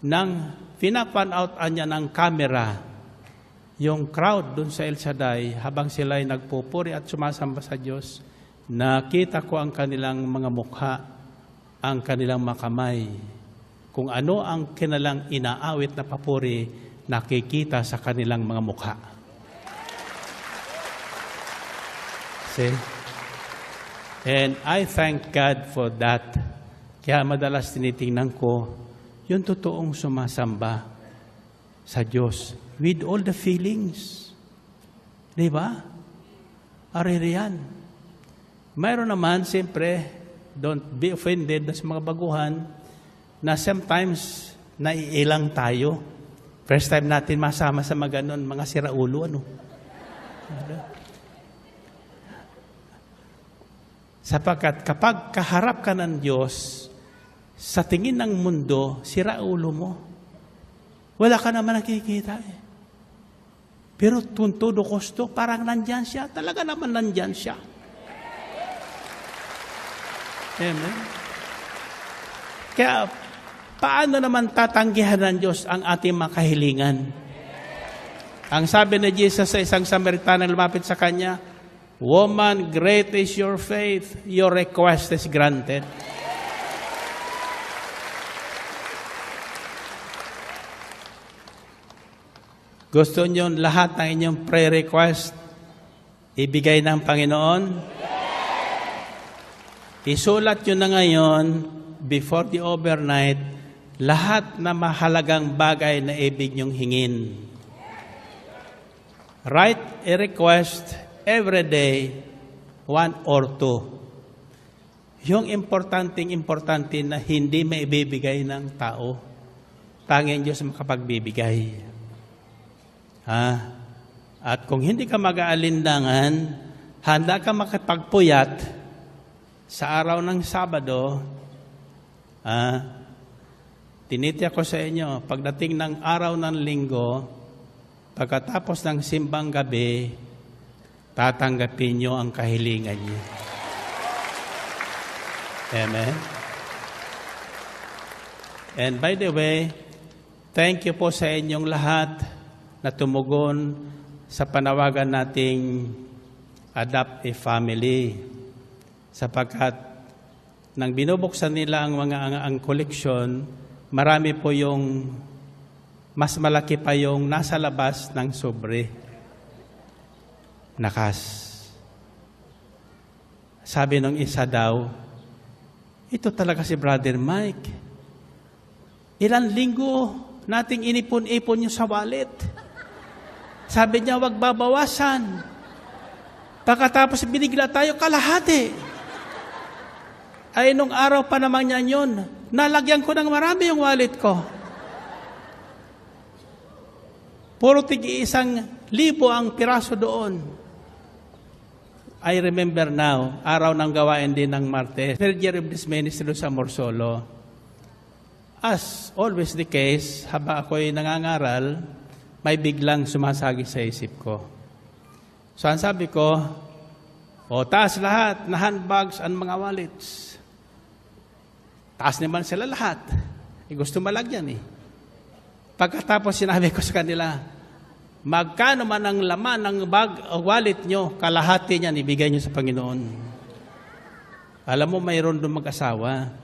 Nang pinapan out niya ng camera, yung crowd dun sa El Shaddai, habang sila ay nagpupuri at sumasamba sa Diyos, nakita ko ang kanilang mga mukha, ang kanilang makamay. Kung ano ang kanilang inaawit na papuri, nakikita sa kanilang mga mukha. See? And I thank God for that. Kaya madalas tinitingnan ko, yung totoong sumasamba sa Diyos with all the feelings. Di ba? Aririyan. Mayroon naman, siyempre, don't be offended sa mga baguhan na sometimes naiilang tayo. First time natin masama sa mga ganon, mga siraulo, ano? Sapagkat kapag kaharap ka ng Diyos, sa tingin ng mundo, siraulo mo. Wala ka naman nakikita eh. Pero tuntudo kosto, parang nandyan siya. Talaga naman nandyan siya. Amen. Kaya, paano naman tatanggihan ng Diyos ang ating mga kahilingan? Ang sabi ni Jesus sa isang Samaritanang lumapit sa kanya, "Woman, great is your faith. Your request is granted." Gusto niyo lahat ng inyong prayer request ibigay ng Panginoon? Isulat niyo na ngayon, before the overnight, lahat na mahalagang bagay na ibig niyong hingin. Write a request every day, 1 or 2. Yung importante na hindi maibibigay ng tao. Tanging Diyos makapagbibigay. At kung hindi ka mag-aalindangan, handa ka makipagpuyat sa araw ng Sabado, tinitiyak ko sa inyo, pagdating ng araw ng Linggo, pagkatapos ng simbang gabi, tatanggapin nyo ang kahilingan nyo. Amen? And by the way, thank you po sa inyong lahat na tumugon sa panawagan nating adopt a family. Sapagkat nang binubuksan nila ang koleksyon, marami po yung mas malaki pa yung nasa labas ng sobre. Nakas. Sabi nung isa daw, ito talaga si Brother Mike. Ilang linggo nating inipon-ipon yung sa wallet. Sabi niya, wag babawasan. Pagkatapos binigla tayo kalahati. Ay, nung araw pa naman niya yun, nalagyan ko ng marami yung wallet ko. Puro tig-1,000 ang piraso doon. I remember now, araw ng gawain din ng Martes, third year of this ministry sa Morsolo. As always the case, habang ako'y nangangaral, may biglang sumasagi sa isip ko. So, ang sabi ko, taas lahat na handbags and mga wallets. Taas naman sila lahat. Gusto malagyan eh. Pagkatapos sinabi ko sa kanila, magkano man ang laman ng bag o wallet nyo, kalahati niyan, ibigay nyo sa Panginoon. Alam mo, mayroon doon mag-asawa.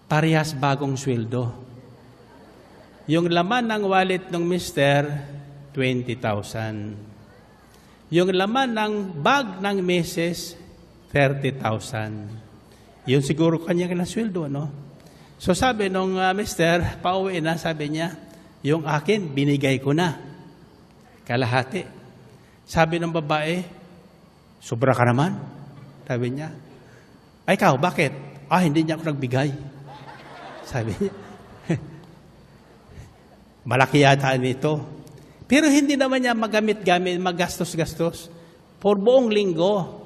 Parehas bagong sweldo. Yung laman ng wallet ng mister, 20,000. Yung laman ng bag ng Mrs., 30,000. Yun siguro kanya kinasweldo, no? So sabi nung mister, pauwi na, sabi niya, yung akin, binigay ko na. Kalahati. Sabi ng babae, sobra ka naman. Sabi niya, ay ikaw, bakit? Hindi niya ako nagbigay. Sabi niya, malaki yata nito. Pero hindi naman niya magamit-gamit, magastos-gastos. For buong linggo.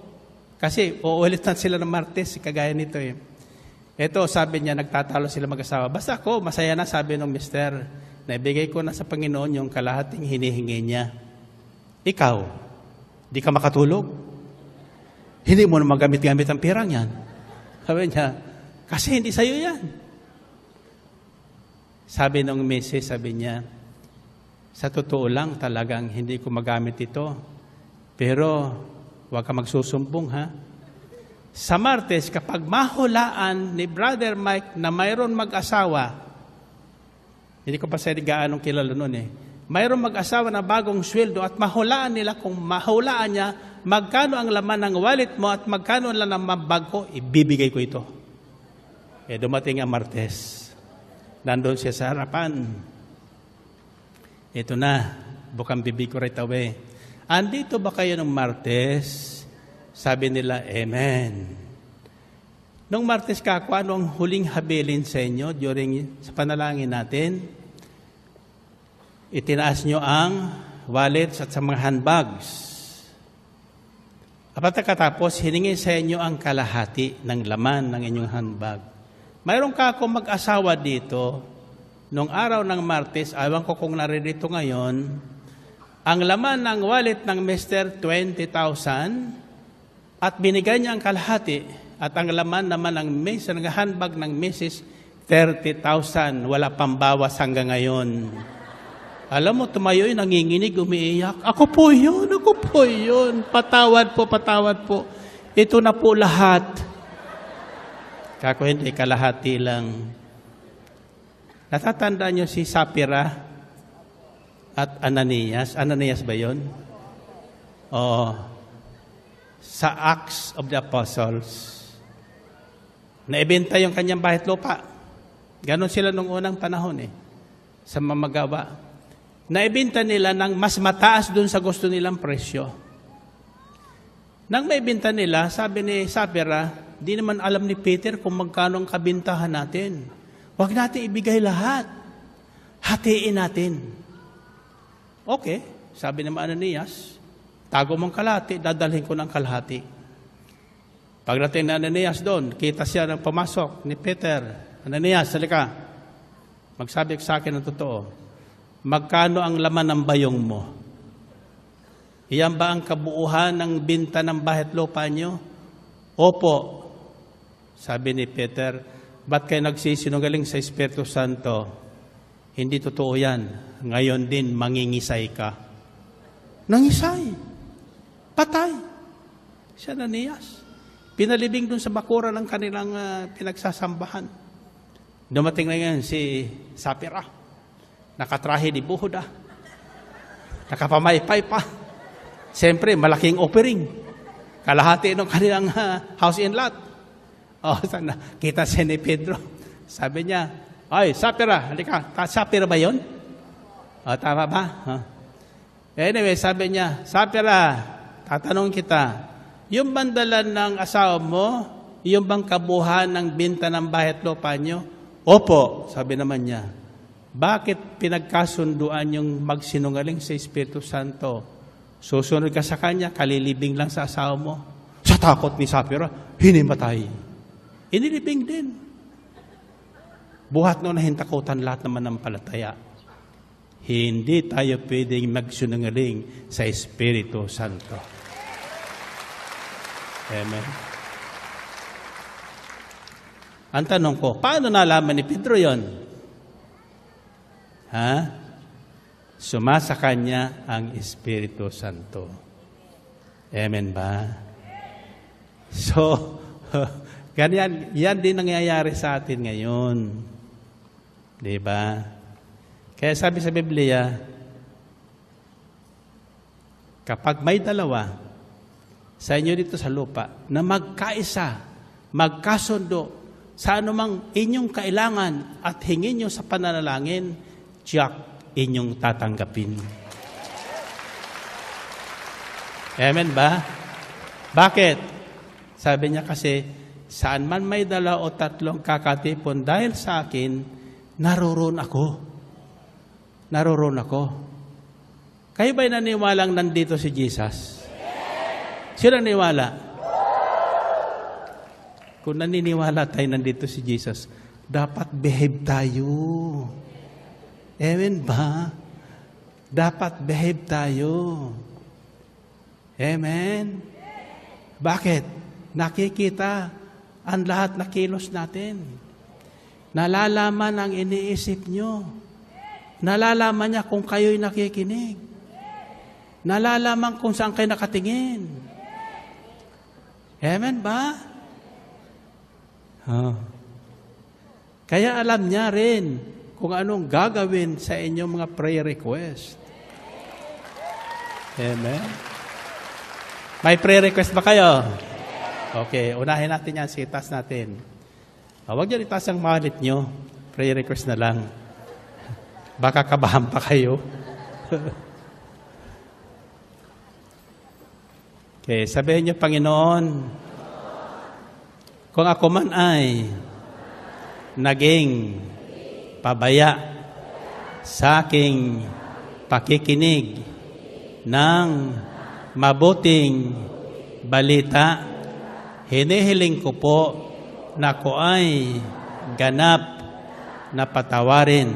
Kasi uulitan sila ng Martes, kagaya nito eh. Ito, sabi niya, nagtatalo sila mag-asawa. Basta ako, masaya na, sabi ng mister. Naibigay ko na sa Panginoon yung kalahating hinihingi niya. Ikaw, di ka makatulog? Hindi mo na magamit-gamit ang pirang yan. Sabi niya, kasi hindi sa'yo yan. Sabi ng misis, sabi niya, sa totoo lang talagang hindi ko magamit ito. Pero, huwag ka magsusumbong ha. Sa Martes, kapag mahulaan ni Brother Mike na mayroon mag-asawa, hindi ko pa siya gaanong kilala noon eh, mayroon mag-asawa na bagong sweldo at mahulaan nila, kung mahulaan niya, magkano ang laman ng wallet mo at magkano lang ang bag ko, ibibigay ko ito. Dumating ang Martes. Nandun siya sa harapan. Ito na, bukang bibig ko right away. Andito ba kayo ng Martes? Sabi nila, Amen. Nung Martes kako, ano ang huling habilin sa inyo sa panalangin natin? Itinaas nyo ang wallets at sa mga handbags. At katapos, hiningi sa inyo ang kalahati ng laman ng inyong handbag. Mayroon ka akong mag-asawa dito, nung araw ng Martes, awan ko kung naririto ngayon, ang laman ng wallet ng Mr. 20,000 at binigay niya ang kalahati at ang laman naman ng handbag ng Mrs. 30,000. Wala pambawas hanggang ngayon. Alam mo, tumayo yung nanginginig, umiiyak. Ako po yun. Patawad po. Ito na po lahat. Kako hindi kalahati lang. Natatandaan niyo si Sapphira at Ananias? Ananias ba yun? Oo. Sa Acts of the Apostles. Naibenta yung kanyang bahay at lupa. Ganon sila nung unang panahon eh. Sa mamagawa. Naibenta nila ng mas mataas dun sa gusto nilang presyo. Nang maibenta nila, sabi ni Sapphira, di naman alam ni Peter kung magkano ang kabintahan natin. Huwag natin ibigay lahat. Hatiin natin. Okay, sabi ni Ananias, tago mong kalahati, dadalhin ko ng kalahati. Pagdating na Ananias doon, kita siya ng pumasok ni Peter. Ananias, halika. Magsabi sa akin ng totoo. Magkano ang laman ng bayong mo? Iyan ba ang kabuuhan ng binta ng bahay at lupa niyo? Opo. Sabi ni Peter, ba't kayo nagsisinungaling sa Espiritu Santo? Hindi totoo yan. Ngayon din, mangingisay ka. Nangisay. Patay. Si Ananias. Pinalibing dun sa bakura ng kanilang pinagsasambahan. Dumating na ngayon si Sapphira. Nakatrahe di buhod Nakapamaypay pa. Siyempre, malaking offering. Kalahati ng kanilang house and lot. Sana, kita siya ni Pedro. Sabi niya, ay, Sapphira, halika. Sapphira ba yun? Tama ba? Anyway, sabi niya, Sapphira, tatanong kita, yung bandalan ng asawa mo, yung bang kabuhan ng binta ng bahay at lupa niyo? Opo, sabi naman niya. Bakit pinagkasunduan yung magsinungaling sa Espiritu Santo? Susunod ka sa kanya, kalilibing lang sa asawa mo. Sa takot ni Sapphira, hinimatay. Inilibing din. Buhat noon na hintakutan lahat naman ng palataya. Hindi tayo pwedeng magsinungaling sa Espiritu Santo. Amen. Ang tanong ko, paano nalaman ni Pedro yon? Sumasa kanya ang Espiritu Santo. Amen ba? So, ganyan, yan din nangyayari sa atin ngayon. Diba? Kaya sabi sa Biblia, kapag may dalawa sa inyo dito sa lupa na magkaisa, magkasundo sa anumang inyong kailangan at hingin nyo sa pananalangin, tiyak inyong tatanggapin. Amen ba? Bakit? Sabi niya kasi, saan man may 2 o 3 kakatipon dahil sa akin, naroon ako. Naroon ako. Kayo ba'y naniwalang nandito si Jesus? Sino naniniwala? Kung naniniwala tayo nandito si Jesus, dapat behave tayo. Amen ba? Dapat behave tayo. Amen? Bakit? Nakikita ang lahat na kilos natin. Nalalaman ang iniisip nyo. Nalalaman niya kung kayo'y nakikinig. Nalalaman kung saan kayo nakatingin. Amen ba? Kaya alam niya rin kung anong gagawin sa inyong mga prayer request. Amen? May prayer request ba kayo? Okay, unahin natin yan. Sitas natin. Huwag niyo itaas ang malit nyo. Prayer request na lang. Baka kabahan pa kayo. Okay, sabihin niyo, Panginoon, kung ako man ay naging pabaya sa aking pakikinig ng mabuting balita, hinihiling ko po na ako ay ganap na patawarin.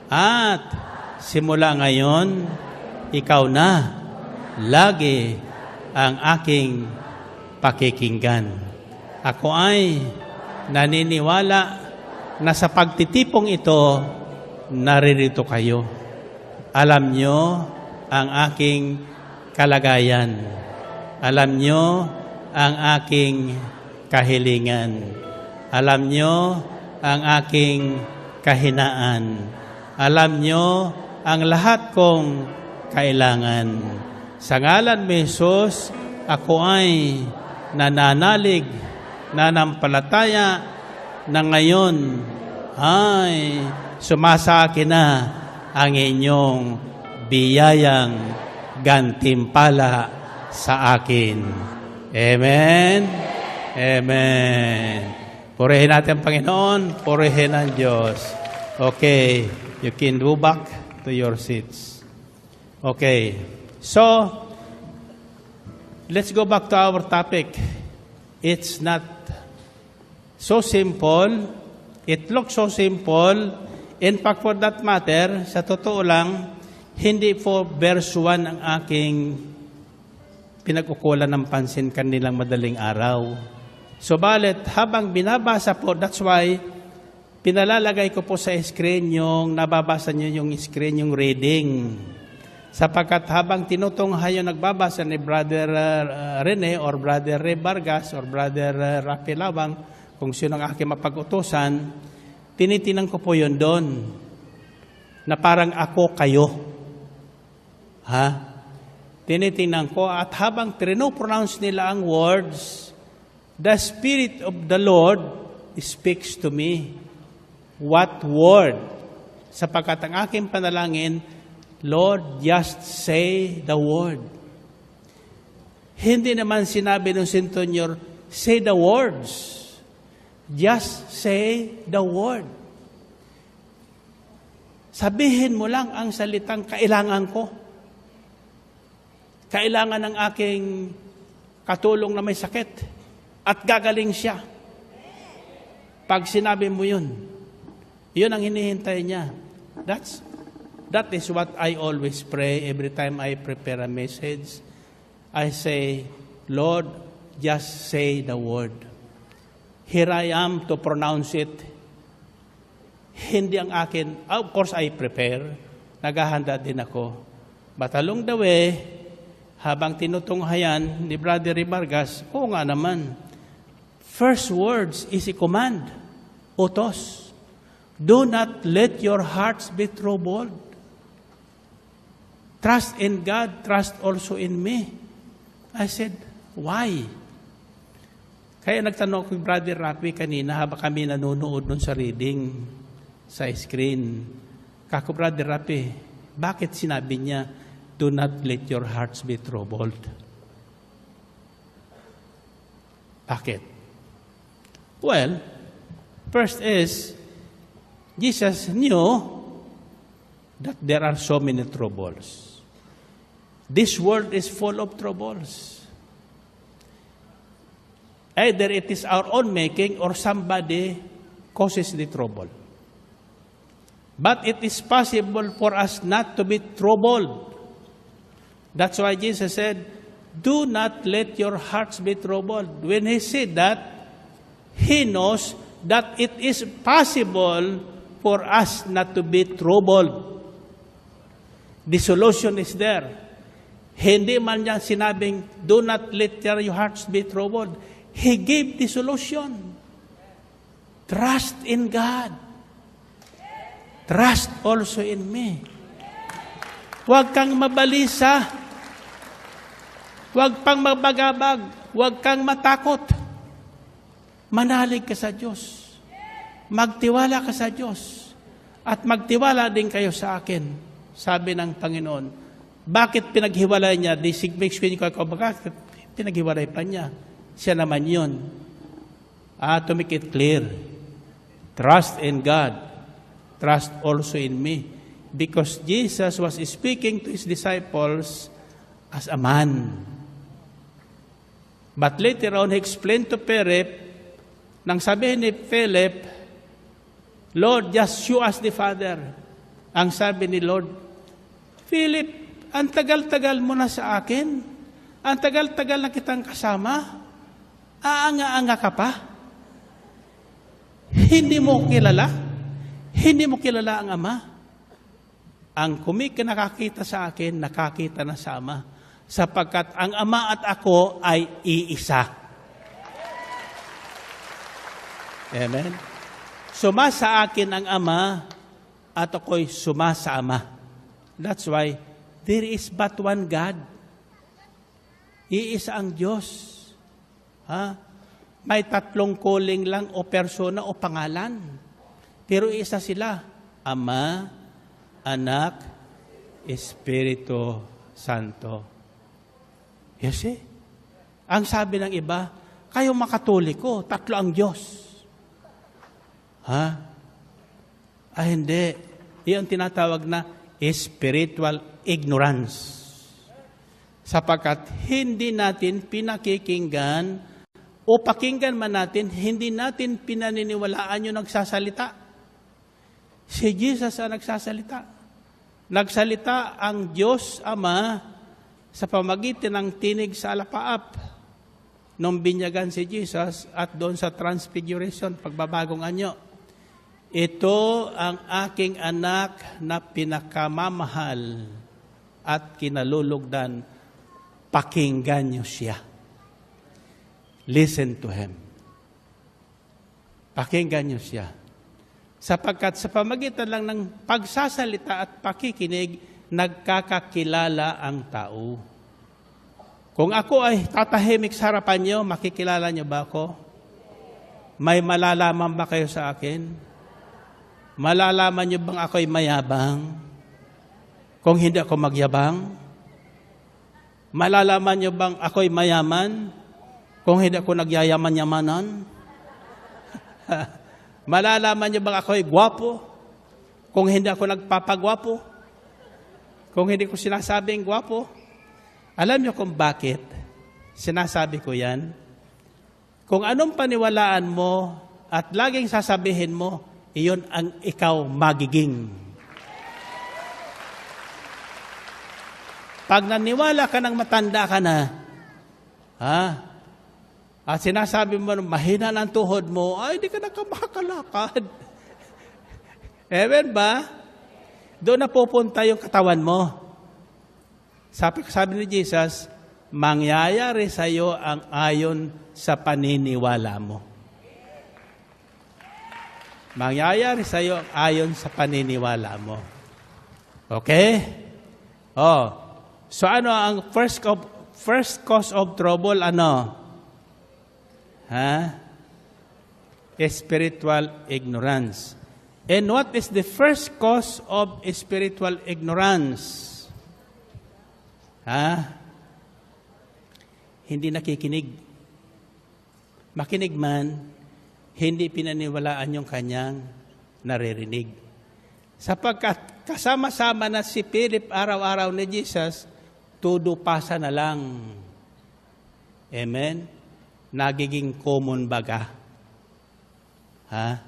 At simula ngayon, ikaw na lagi ang aking pakikinggan. Ako ay naniniwala na sa pagtitipong ito, naririto kayo. Alam nyo ang aking kalagayan. Alam nyo ang aking kahilingan. Alam nyo ang aking kahinaan. Alam nyo ang lahat kong kailangan. Sa ngalan ni Jesus, ako ay nananalig, nanampalataya na ngayon ay sumasa akin na ang inyong biyayang gantimpala sa akin. Amen? Amen. Purihin natin ang Panginoon, purihin ang Diyos. Okay, you can go back to your seats. Okay, so, let's go back to our topic. It's not so simple. It looks so simple. In fact, for that matter, sa totoo lang, hindi po verse 1 ang aking pinag-ukulan ng pansin kanilang madaling araw. Subalit, habang binabasa po, that's why, pinalalagay ko po sa screen yung, nababasa nyo yung screen, yung reading. Sapagkat habang tinutunghay yung nagbabasa ni Brother Rene or Brother Ray Vargas or Brother Rafi Lawang, kung sino ang aking mapag-utusan, tinitinan ko po yun doon, na parang ako kayo. Tinitingnan ko at habang trino-pronounce nila ang words, the Spirit of the Lord speaks to me. What word? Sapagkat ang aking panalangin, Lord, just say the word. Hindi naman sinabi ng Centurion, say the words. Just say the word. Sabihin mo lang ang salitang kailangan ko. Kailangan ng aking katulong na may sakit at gagaling siya. Pag sinabi mo yun, yun ang hinihintay niya. That is what I always pray every time I prepare a message. I say, Lord, just say the word. Here I am to pronounce it. Hindi ang akin. Of course, I prepare. Naghahanda din ako. But along the way, habang tinutunghayan ni Brother Vargas, oo nga naman, first words is a command. Utos. Do not let your hearts be troubled. Trust in God, trust also in me. I said, why? Kaya nagtanong ko yung Brother Rafi kanina habang kami nanonood nun sa reading sa screen. Kako, Brother Rafi, bakit sinabi niya, do not let your hearts be troubled? Bakit? Well, first is, Jesus knew that there are so many troubles. This world is full of troubles. Either it is our own making or somebody causes the trouble. But it is possible for us not to be troubled. That's why Jesus said, do not let your hearts be troubled. When he said that, he knows that it is possible for us not to be troubled. The solution is there. Hindi man niya sinabing, do not let your hearts be troubled. He gave the solution. Trust in God. Trust also in me. Huwag kang mabalisa. Huwag pang magbagabag. Huwag kang matakot. Manalig ka sa Diyos. Magtiwala ka sa Diyos. At magtiwala din kayo sa akin. Sabi ng Panginoon. Bakit pinaghiwalay niya? Bakit pinaghiwalay pa niya? Siya naman yun. To make it clear. Trust in God. Trust also in me. Because Jesus was speaking to His disciples as a man. But later on, He explained to Philip, nang sabihin ni Philip, Lord, just show us the Father. Ang sabi ni Lord, Philip, ang tagal-tagal mo na sa akin. Ang tagal-tagal na kitang kasama. Aanga-anga ka pa. Hindi mo kilala. Hindi mo kilala ang Ama. Ang nakakita sa akin, nakakita na sa Ama. Sapagkat ang Ama at ako ay iisa. Amen? Suma sa akin ang Ama at ako'y suma sa Ama. That's why there is but one God. Iisa ang Diyos. May tatlong calling lang o persona o pangalan. Pero isa sila, Ama, Anak, Espiritu Santo. You see? Ang sabi ng iba, kayo makatoliko, tatlo ang Diyos. Hindi. Iyon tinatawag na spiritual ignorance. Sapagkat hindi natin pinakikinggan o pakinggan man natin, hindi natin pinaniniwalaan yung nagsasalita. Si Jesus ang nagsasalita. Nagsalita ang Diyos Ama sa pamagitan ng tinig sa alapaap nung binyagan si Jesus at doon sa transfiguration, pagbabagong anyo. Ito ang aking anak na pinakamamahal at kinalulugdan. Pakinggan niyo siya. Listen to Him. Pakinggan niyo siya. Sapagkat sa pamagitan lang ng pagsasalita at pakikinig, nagkakakilala ang tao. Kung ako ay tatahimik sa harapan niyo, makikilala niyo ba ako? May malalaman ba kayo sa akin? Malalaman niyo bang ako'y mayabang? Kung hindi ako magyabang? Malalaman niyo bang ako'y mayaman? Kung hindi ako nagyayaman-yamanan? Malalaman niyo bang ako'y gwapo? Kung hindi ako nagpapagwapo? Kung hindi ko sinasabing gwapo? Alam niyo kung bakit sinasabi ko yan? Kung anong paniwalaan mo at laging sasabihin mo, iyon ang ikaw magiging. Pag naniwala ka ng matanda ka na, at sinasabi mo, mahina ng tuhod mo, ay, di ka nakakalakad. Amen ba? Doon na pupunta yung katawan mo. Sabi ni Jesus, mangyayari sa iyo ang ayon sa paniniwala mo. Mangyayari sa iyo ang ayon sa paniniwala mo. Okay? So ano ang first cause of trouble? Spiritual ignorance. And what is the first cause of spiritual ignorance? Hindi nakikinig. Makinig man, hindi pinaniwalaan yung kanyang naririnig. Sapagkat kasama-sama na si Philip araw-araw ni Jesus, todo pasa na lang. Amen? nagiging common baga. Ha?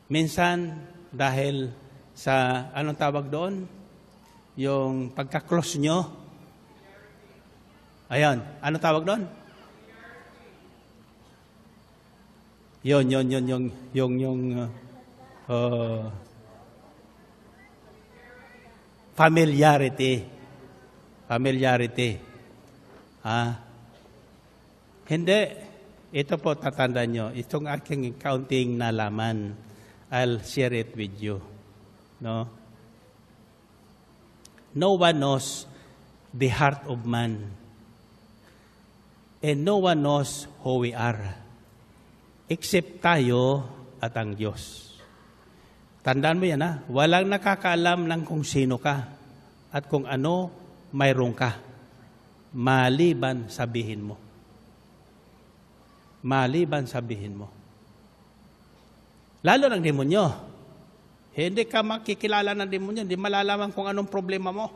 Minsan, dahil sa, anong tawag doon? Yung pagka-close nyo. Ayan, anong tawag doon? Familiarity. Hindi. Ito po, tatandaan nyo. Itong aking kaunting nalaman, I'll share it with you. No one knows the heart of man. And no one knows who we are. Except tayo at ang Diyos. Tandaan mo yan, ha? Walang nakakaalam ng kung sino ka at kung ano mayroon ka. Maliban sabihin mo. Maliban sabihin mo. Lalo ng demonyo. Hindi ka makikilala ng demonyo. Hindi malalaman kung anong problema mo.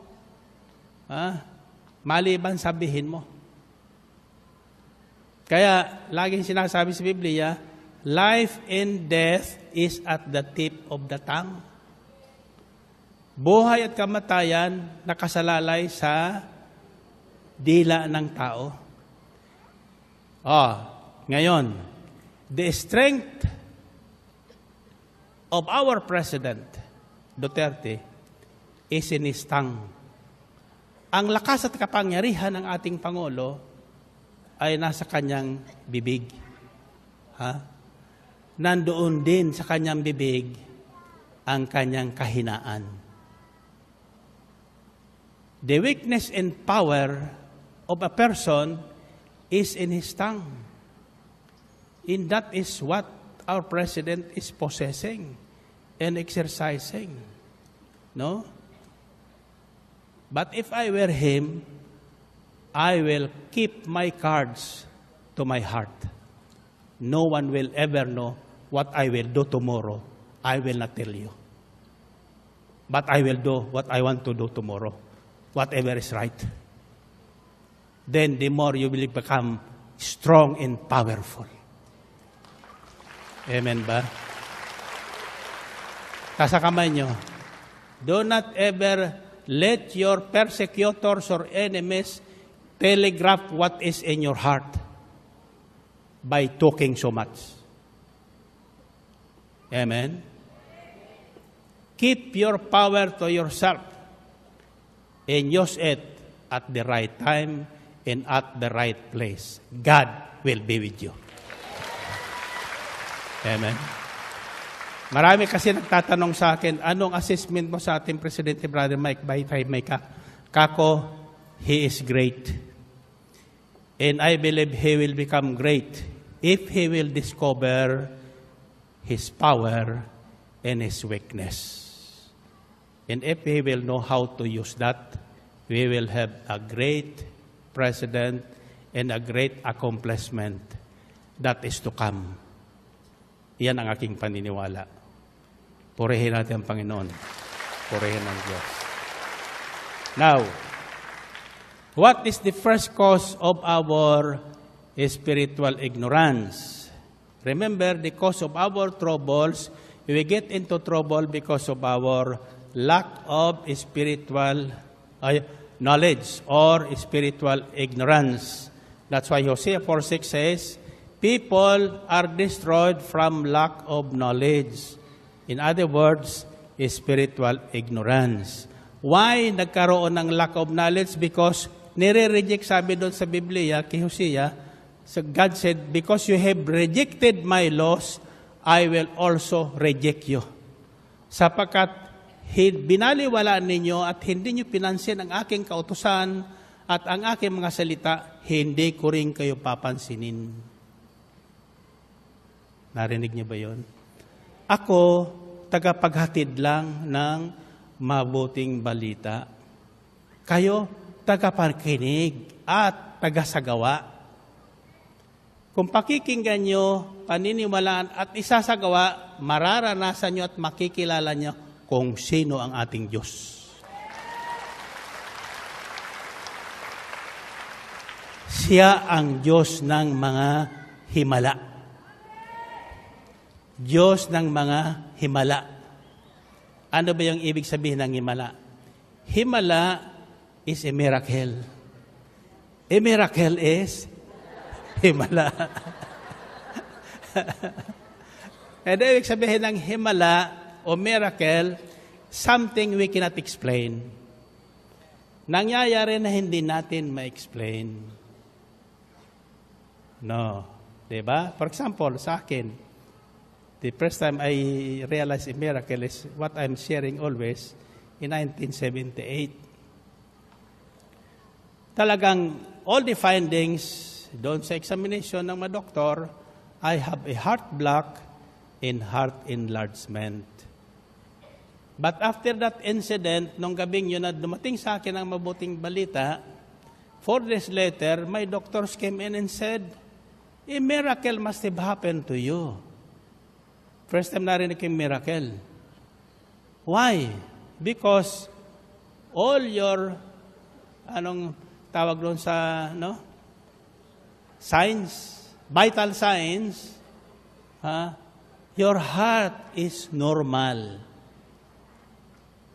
Maliban sabihin mo. Kaya, laging sinasabi sa Biblia, life and death is at the tip of the tongue. Buhay at kamatayan nakasalalay sa dila ng tao. Ngayon, the strength of our President, Duterte, is in his tongue. Ang lakas at kapangyarihan ng ating Pangulo ay nasa kanyang bibig. Nandoon din sa kanyang bibig ang kanyang kahinaan. The weakness and power of a person is in his tongue. And that is what our President is possessing and exercising. No? But if I were him, I will keep my cards to my heart. No one will ever know what I will do tomorrow. I will not tell you. But I will do what I want to do tomorrow. Whatever is right. Then the more you will become strong and powerful. Amen ba? Tasa kamay nyo. Do not ever let your persecutors or enemies telegraph what is in your heart by talking so much. Amen? Keep your power to yourself and use it at the right time and at the right place. God will be with you. Amen? Marami kasi nagtatanong sa akin, anong assessment mo sa ating Presidente, Brother Mike, by Mike? Kako, he is great. And I believe he will become great if he will discover his power and his weakness. And if he will know how to use that, we will have a great president and a great accomplishment that is to come. Iyan ang aking paniniwala. Purihin natin ang Panginoon. Purihin ang Diyos. Now, what is the first cause of our spiritual ignorance? Remember, the cause of our troubles, we get into trouble because of our lack of spiritual knowledge or spiritual ignorance. That's why Hosea 4:6 says, people are destroyed from lack of knowledge. In other words, spiritual ignorance. Why nagkaroon ng lack of knowledge? Because nire-reject, sabi doon sa Biblia, kay Hosea, so God said, because you have rejected my laws, I will also reject you. Sapagkat binaliwalaan ninyo at hindi nyo pinansin ang aking kautusan at ang aking mga salita, hindi ko rin kayo papansinin. Narinig niyo ba yon? Ako, tagapaghatid lang ng mabuting balita. Kayo, tagapakinig at tagasagawa. Kung pakikinggan nyo, paniniwalaan at isasagawa, mararanasan nyo at makikilala nyo kung sino ang ating Diyos. Siya ang Diyos ng mga himala. Diyos ng mga himala. Ano ba yung ibig sabihin ng himala? Himala is a miracle. A miracle is himala. And ibig sabihin ng himala o miracle, something we cannot explain. Nangyayari na hindi natin ma-explain. No. Diba? For example, sa akin, the first time I realized a miracle is what I'm sharing always in 1978. Talagang all the findings doon sa examination ng mga doktor, I have a heart block and heart enlargement. But after that incident, nung gabing yun na dumating sa akin ang mabuting balita, 4 days later, my doctors came in and said, a miracle must have happened to you. First time narinig yung miracle. Why? Because all your, anong tawag doon sa, signs, vital signs, your heart is normal.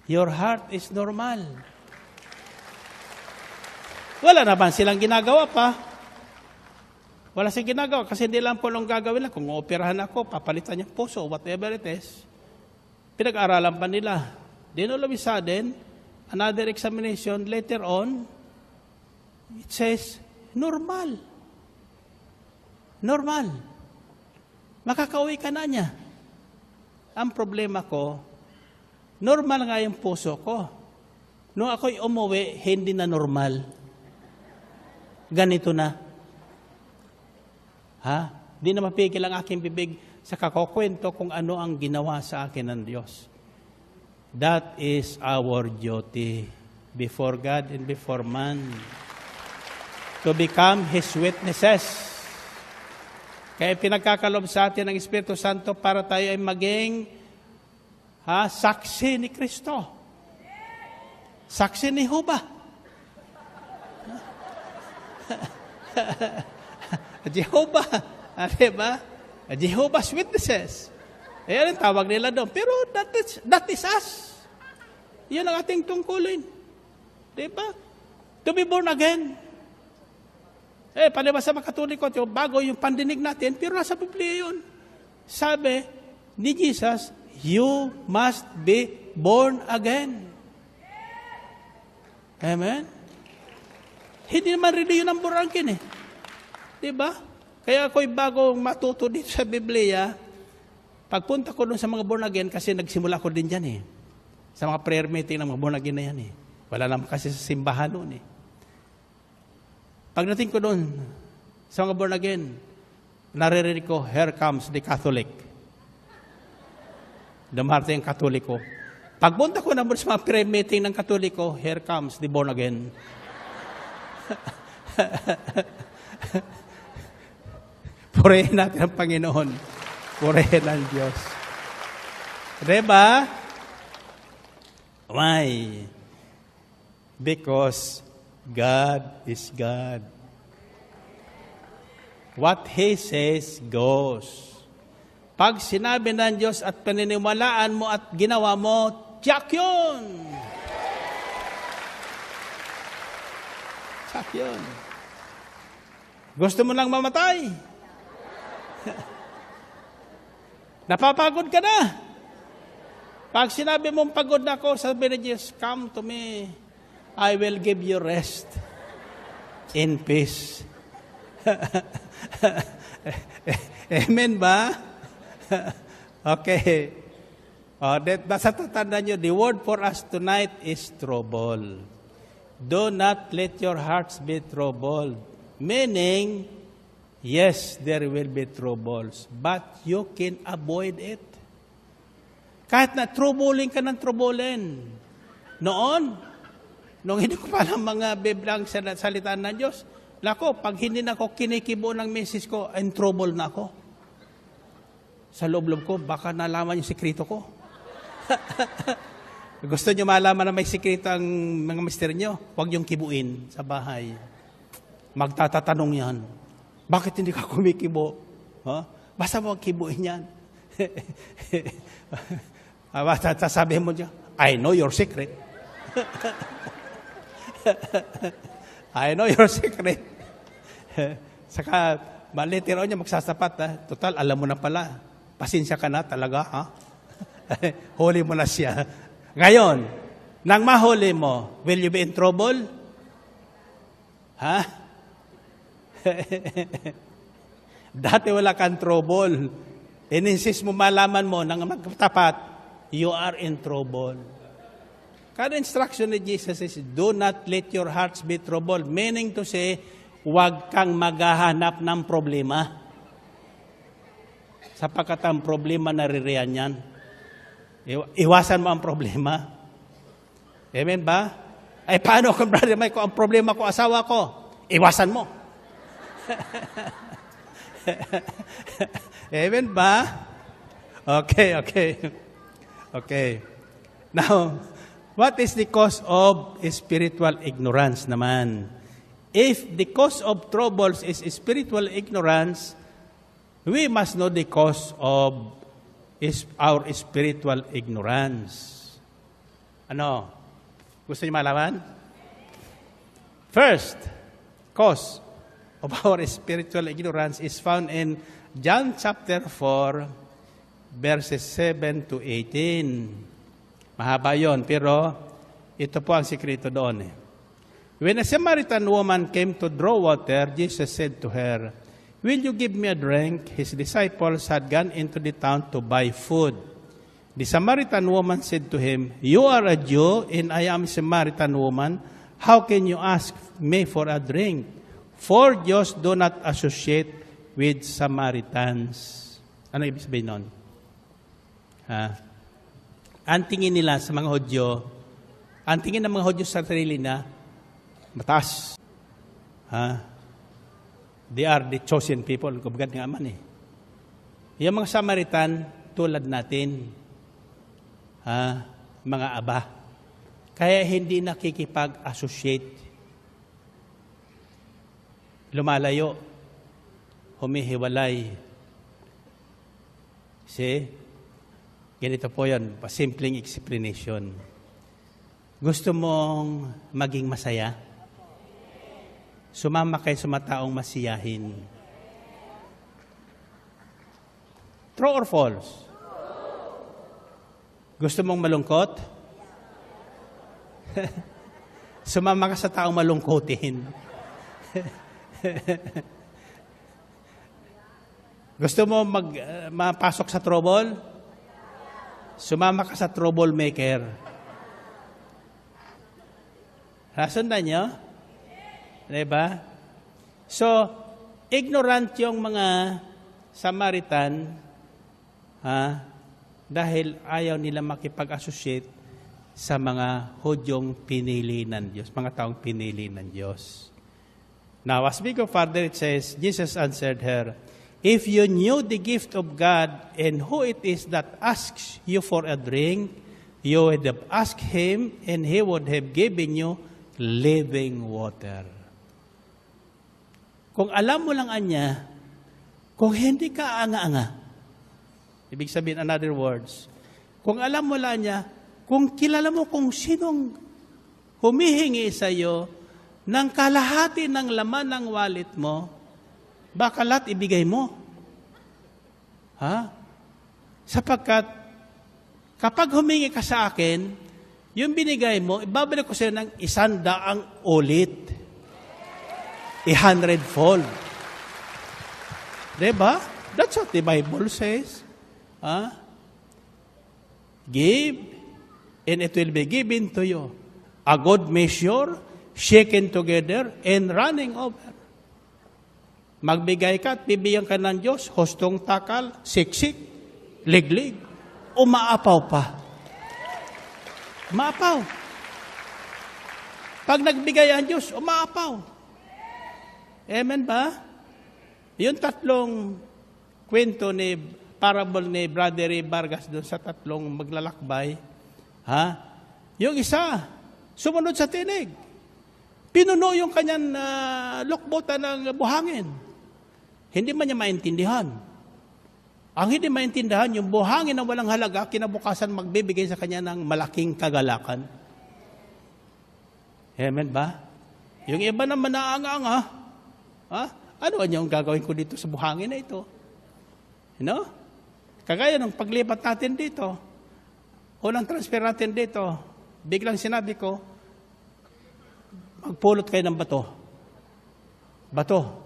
Your heart is normal. Wala naman silang ginagawa pa. Wala silang ginagawa kasi hindi lang po nung gagawin lang. Kung operahan ako, papalitan yung puso, whatever it is. Pinag-aralan pa nila. Then all of a sudden, another examination later on, it says, normal. Normal. Makakauwi ka na niya. Ang problema ko, normal nga yung puso ko. Nung ako'y umuwi, hindi na normal. Ganito na. Di na mapigil ang aking bibig sa kakukwento kung ano ang ginawa sa akin ng Diyos. That is our duty before God and before man. To become His witnesses. Kaya pinagkakalob sa atin ng Espiritu Santo para tayo ay maging saksi ni Kristo. Saksi ni Jehovah. Jehovah. Diba? Jehovah's Witnesses. Ayan ang tawag nila doon. Pero that is us. Yan ang ating tungkulin. Diba? To be born again. Palibas sa mga Katoliko, bago yung pandinig natin, pero nasa Biblia yun. Sabi ni Jesus, you must be born again. Amen? Hindi naman rin yun ang born again eh. Diba? Kaya ako'y bago matuto dito sa Biblia, pagpunta ko doon sa mga born again, kasi nagsimula ko din dyan eh. Sa mga prayer meeting ng mga born again na yan eh. Wala naman kasi sa simbahan noon eh. Pagdating ko doon sa mga born again, naririnig ko, here comes the Catholic. Dumarating ang Katoliko. Pagpunta ko naman sa mga prayer meeting ng Katoliko, here comes the born again. Purihin natin ang Panginoon. Purihin ang Diyos. Diba? Why? Because God is God. What He says goes. Pag sinabi ng Diyos at paniniwalaan mo at ginawa mo, tiyak yun. Tiyak yun. Gusto mo lang mamatay? Napapagod ka na. Pag sinabi mong pagod na ako, sabi ni Jesus, come to me. I will give you rest in peace. Amen ba? Okay. Basta tatandaan nyo, the word for us tonight is trouble. Do not let your hearts be troubled. Meaning, yes, there will be troubles, but you can avoid it. Kahit na troubling ka ng troublen. Nung hindi ko pa ng mga biblang salitaan ng Diyos, pag hindi na ako kinikibo ng misis ko, in trouble na ako. Sa loob-loob ko, baka nalaman yung sikrito ko. Gusto nyo malaman na may sikrito ang mga mister nyo, huwag yung kibuin sa bahay. Magtatatanong yan, bakit hindi ka kumikibo? Basta mo kibuin yan. Sasabihin mo niya, I know your secret. I know your secret. Saka, malitiro niya magsasapat. Total, alam mo na pala. Pasensya ka na talaga, ha? Huli mo na siya. Ngayon, nang mahuli mo, will you be in trouble? Ha? Dati wala kang trouble. Ininsist mo, malaman mo, nang magtapat, you are in trouble. Kada instruction ni Jesus is, do not let your hearts be troubled. Meaning to say, huwag kang maghahanap ng problema. Sapagkat ang problema naririyan yan. Iwasan mo ang problema. Amen ba? Ay, paano kung brother Mike, ang problema ko, asawa ko? Iwasan mo. Amen ba? Okay. Now, what is the cause of spiritual ignorance naman? If the cause of troubles is spiritual ignorance, we must know the cause of our spiritual ignorance. Ano? Gusto niyo malaman? First cause of our spiritual ignorance is found in John chapter 4, verses 7 to 18. Mahaba yon, pero ito po ang sikreto doon. When a Samaritan woman came to draw water, Jesus said to her, "Will you give me a drink?" His disciples had gone into the town to buy food. The Samaritan woman said to him, "You are a Jew, and I am a Samaritan woman. How can you ask me for a drink? For Jews do not associate with Samaritans." Ano ibig sabihin nun? Ang tingin nila sa mga Hudyo, ang tingin ng mga Hudyo sa sarili na, mataas. They are the chosen people. Kubagad nga man eh. Yung mga Samaritan, tulad natin. Mga aba. Kaya hindi nakikipag-associate. Lumalayo. Humihiwalay. See? Ganito po yan. Simpleng explanation. Gusto mong maging masaya? Sumama kayo sa mataong masiyahin. True or false? Gusto mong malungkot? Sumama ka sa taong malungkotin. Gusto mo mapasok sa trouble? Sumama ka sa troublemaker. Nasundan nyo? Diba? So, ignorant yung mga Samaritan, dahil ayaw nila makipag-associate sa mga Hudyong pinili ng Diyos, mga taong pinili ng Diyos. Now, as we go further, it says, Jesus answered her, "If you knew the gift of God and who it is that asks you for a drink, you would have asked him and he would have given you living water." Kung alam mo lang anya, kung hindi ka anga-anga, ibig sabihin, in other words, kung alam mo lang niya, kung kilala mo kung sinong humihingi sa iyo ng kalahati ng laman ng wallet mo, baka lahat ibigay mo. Sapagkat, kapag humingi ka sa akin, yung binigay mo, ibabalik ko sa'yo ng 100 ulit. 100-fold. Diba? That's what the Bible says. Give, and it will be given to you. A good measure, shaken together, and running over. Magbigay ka at bibigyan ka ng Diyos, hustong takal, siksik, liglig, umaapaw pa. Umaapaw. Pag nagbigay ang Diyos, umaapaw. Amen ba? Yung tatlong kwento ni parable ni Brother Ray Vargas doon sa tatlong maglalakbay, yung isa, sumunod sa tinig. Pinuno yung kanyang lokbotan ng buhangin. Hindi man niya maintindihan. Ang hindi maintindihan, yung buhangin na walang halaga, kinabukasan magbibigay sa kanya ng malaking kagalakan. Amen ba? Yung iba naman naanga-anga, ano yung gagawin ko dito sa buhangin na ito? Kagaya ng paglipat natin dito, unang transfer natin dito, biglang sinabi ko, magpulot kayo ng bato. Bato.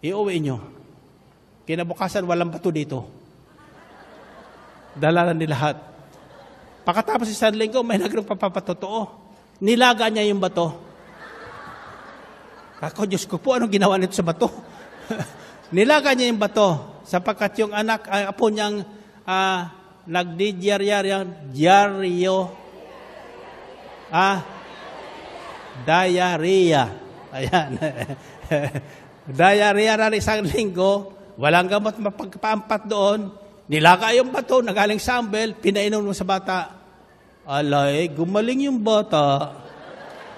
Iuwi nyo. Kinabukasan, walang bato dito. Dalalan ni lahat. Pagkatapos isang linggo, may nagpapatotoo. Nilaga niya yung bato. Ako, Diyos ko po, anong ginawa nito sa bato? Nilaga niya yung bato. Sapagkat yung anak, apo niyang diarrhea. Ayan. Diarrhea na isang linggo, walang gamot mapagpaampat doon, nilaga yung bato, nagaling sa ambel, pinainom mo sa bata. Alay, gumaling yung bata.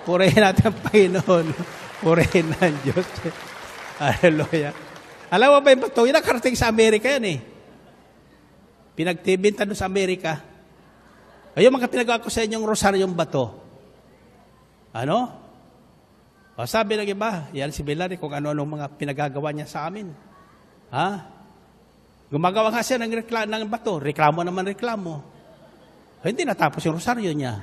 Purihin natin ang Panginoon. Purihin ng Diyos. Hallelujah. Alam mo ba yung bato? Yung nakarating sa Amerika yan eh. Pinagtibintan doon sa Amerika. Ayun mga pinagawa ko sa inyong rosaryong bato. O sabi ng iba, yan si Bilari kung ano-ano mga pinagagawa niya sa amin. Gumagawa nga siya ng bato. Reklamo naman reklamo. Hindi natapos yung rosaryo niya.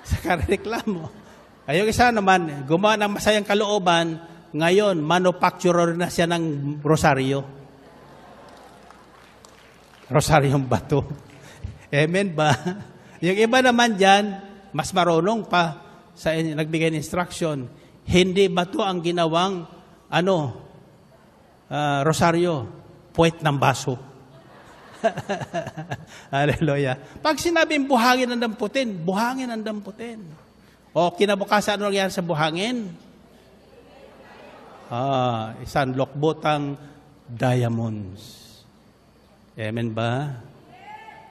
Saka reklamo. Ayun isa naman, gumawa ng masayang kalooban, ngayon, manufacturer na siya ng rosaryo. Rosaryong bato. Amen ba? Yung iba naman dyan, mas marunong pa sa nagbigay ng instruction. Hindi bato ang ginawang rosaryo, puwet ng baso. Hallelujah. Pag sinabing buhangin ang damputin, buhangin ang damputin. O kinabukasan ano nangyari sa buhangin? Isang lokbotang diamonds. Amen ba?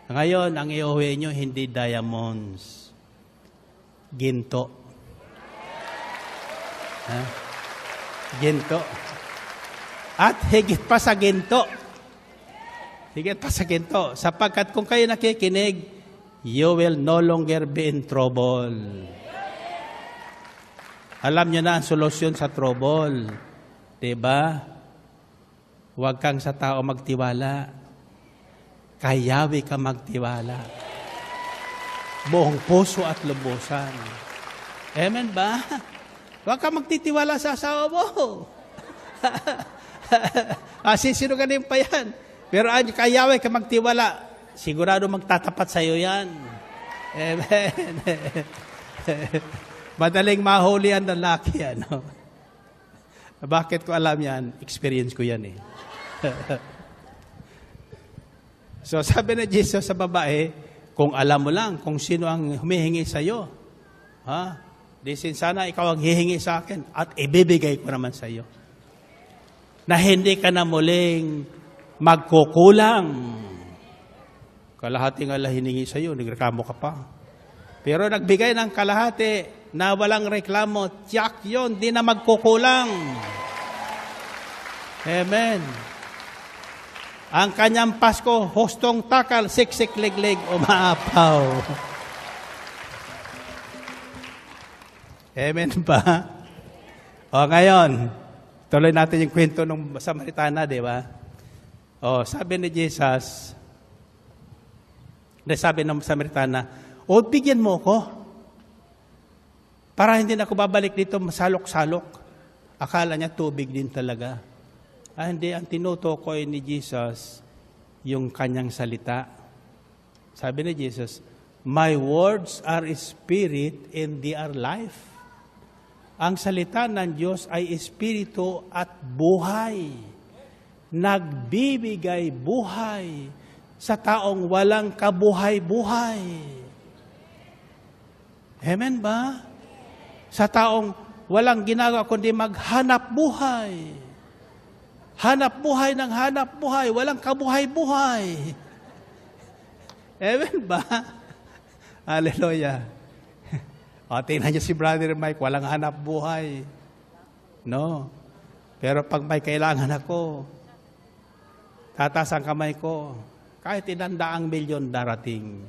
Ngayon, ang iuwi nyo, hindi diamonds. Ginto. Ginto. At higit pa sa ginto. Higit pa sa ginto. Sapagkat kung kayo nakikinig, you will no longer be in trouble. Alam nyo na ang solusyon sa trouble. Diba? Huwag kang sa tao magtiwala. Kay Yahweh ka magtiwala. Buong puso at lubusan. Amen ba? Huwag ka magtitiwala sa asawa mo. Sisinungaling pa yan. Pero kay Yahweh ka magtiwala, sigurado magtatapat sa iyo yan. Amen. Madaling mahuli ang lalaki. Bakit ko alam yan? Experience ko yan eh. So sabi na Jesus sa babae, kung alam mo lang kung sino ang humihingi sa iyo, disin sana ikaw ang hihingi sa akin at ibibigay ko naman sa iyo. Na hindi ka na muling magkukulang. Kalahati nga lang hiningi sa iyo, nagreklamo ka pa. Pero nagbigay ng kalahati na walang reklamo, tiyak yun, di na magkukulang. Amen. Ang kanyang Pasko, hustong takal, siksik liglig, umaapaw. Amen ba? O ngayon, tuloy natin yung kwento ng Samaritana, di ba? O, sabi ni Jesus, sabi ng Samaritana, bigyan mo ko. Para hindi na ako babalik dito masalok-salok. Akala niya tubig din talaga. Hindi, ang tinutukoy ni Jesus, yung kanyang salita. Sabi ni Jesus, my words are spirit and they are life. Ang salita ng Diyos ay espiritu at buhay. Nagbibigay buhay sa taong walang kabuhay-buhay. Amen ba? Sa taong walang ginagawa kundi maghanap buhay. Hanap buhay ng hanap buhay, walang kabuhay-buhay. Amen ba? Hallelujah. O, tingnan niyo si Brother Mike, walang hanap buhay. No? Pero pag may kailangan ako, tataas ang kamay ko, kahit 100 milyon darating.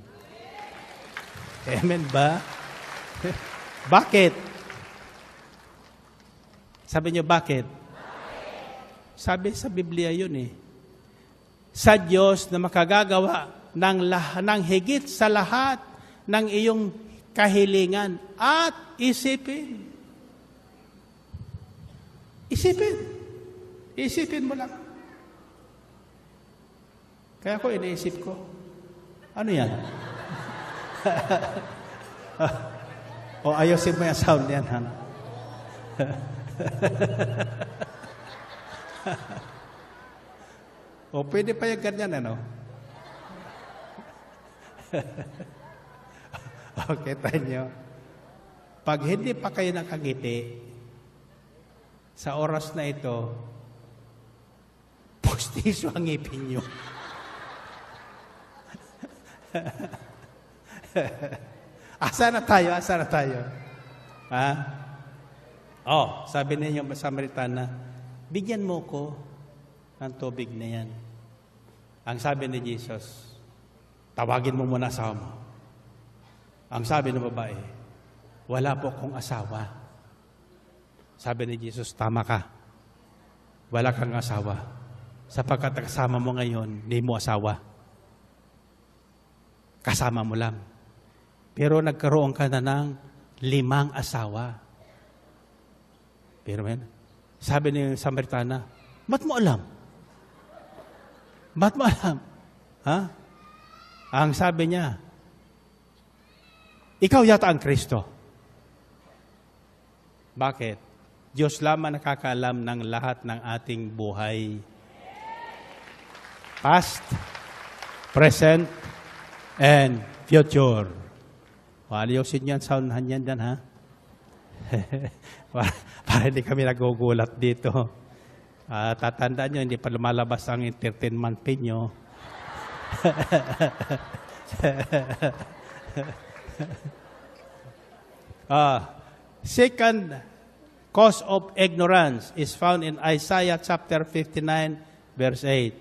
Amen ba? Bakit? Sabi niyo, bakit? Sabi sa Biblia yun eh. Sa Diyos na makagagawa ng higit sa lahat ng iyong kahilingan at isipin. Isipin. Isipin mo lang. Kaya ako iniisip ko, ano yan? O ayusin mo yung sound yan, ha? O pwede pa yung ganyan, ano? Okay, tayo nyo. Pag hindi pa kayo nakangiti, sa oras na ito, pustiso ang ngipin nyo. Asa na tayo? Asa na tayo? Ha? Oh, sabi ninyo sa Samaritana, bigyan mo ko ng tubig na yan. Ang sabi ni Jesus, tawagin mo muna asawa mo. Ang sabi ng babae, wala po akong asawa. Sabi ni Jesus, tama ka. Wala kang asawa. Sapagkat kasama mo ngayon, hindi mo asawa. Kasama mo lang. Pero nagkaroon ka na ng 5 asawa. Pero sabi ni Samaritana, ba't mo alam? Ba't mo alam? Ha? Ang sabi niya, ikaw yata ang Kristo. Bakit? Diyos lamang nakakaalam ng lahat ng ating buhay. Past, present, and future. Aliyosin yan, soundhan yan dyan, ha? para hindi kami nagugulat dito. Tatandaan nyo, hindi pa lumalabas ang entertainment pin nyo. Second cause of ignorance is found in Isaiah chapter 59, verse 8.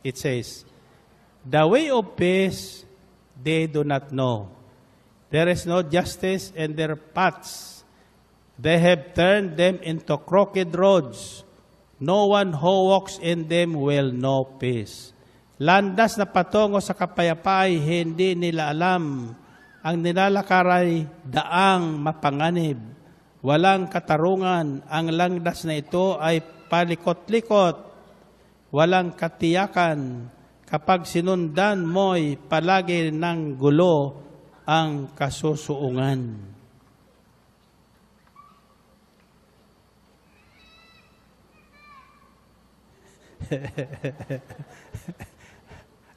It says, the way of peace they do not know. There is no justice in their paths. They have turned them into crooked roads. No one who walks in them will know peace. Landas na patungo sa kapayapaan, hindi nila alam. Ang nilalakaray, daang mapanganib. Walang katarungan. Ang landas na ito ay palikot-likot. Walang katiyakan. Kapag sinundan mo'y palagi ng gulo ang kasusuungan.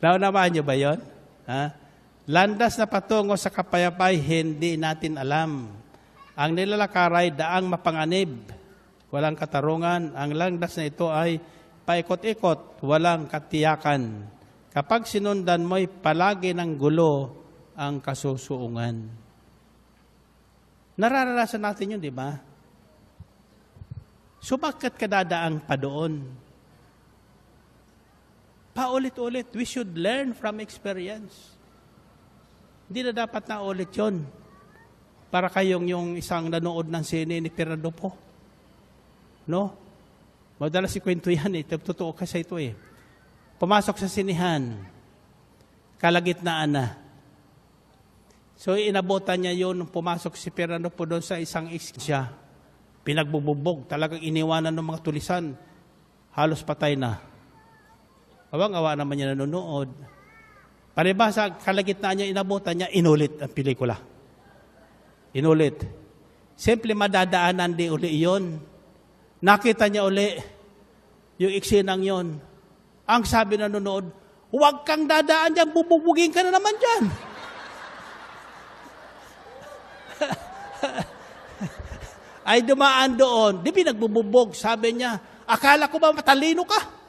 Naunawaan niyo ba yun? Ha? Landas na patungo sa kapayapay, hindi natin alam. Ang nilalakaray, daang mapanganib. Walang katarungan. Ang landas na ito ay paikot-ikot, walang katiyakan. Kapag sinundan mo'y palagi ng gulo ang kasusuungan. Nararanasan natin yun, di ba? So bakit ka dadaang pa doon? Paulit-ulit, we should learn from experience. Hindi na dapat na ulit yun. Para kayong yung isang nanood ng sine ni Fernando po. No? Madalas si kwento yan eh. Totoo kasi ito eh. Pumasok sa sinihan. Kalagitnaan na. So inabotan niya yun nung pumasok si Fernando po doon sa isang siya. Pinagbububog. Talagang iniwanan ng mga tulisan. Halos patay na. Awang-awa naman niya nanonood. Palibasa, kalagitnaan niya, inabotan niya, inulit ang pelikula. Inulit. Simple madadaanan di uli iyon. Nakita niya uli yung iksinang yon. Ang sabi na nanonood, huwag kang dadaan dyan, bububugin ka na naman dyan. Ay dumaan doon, di pinagbububog. Sabi niya, akala ko ba matalino ka?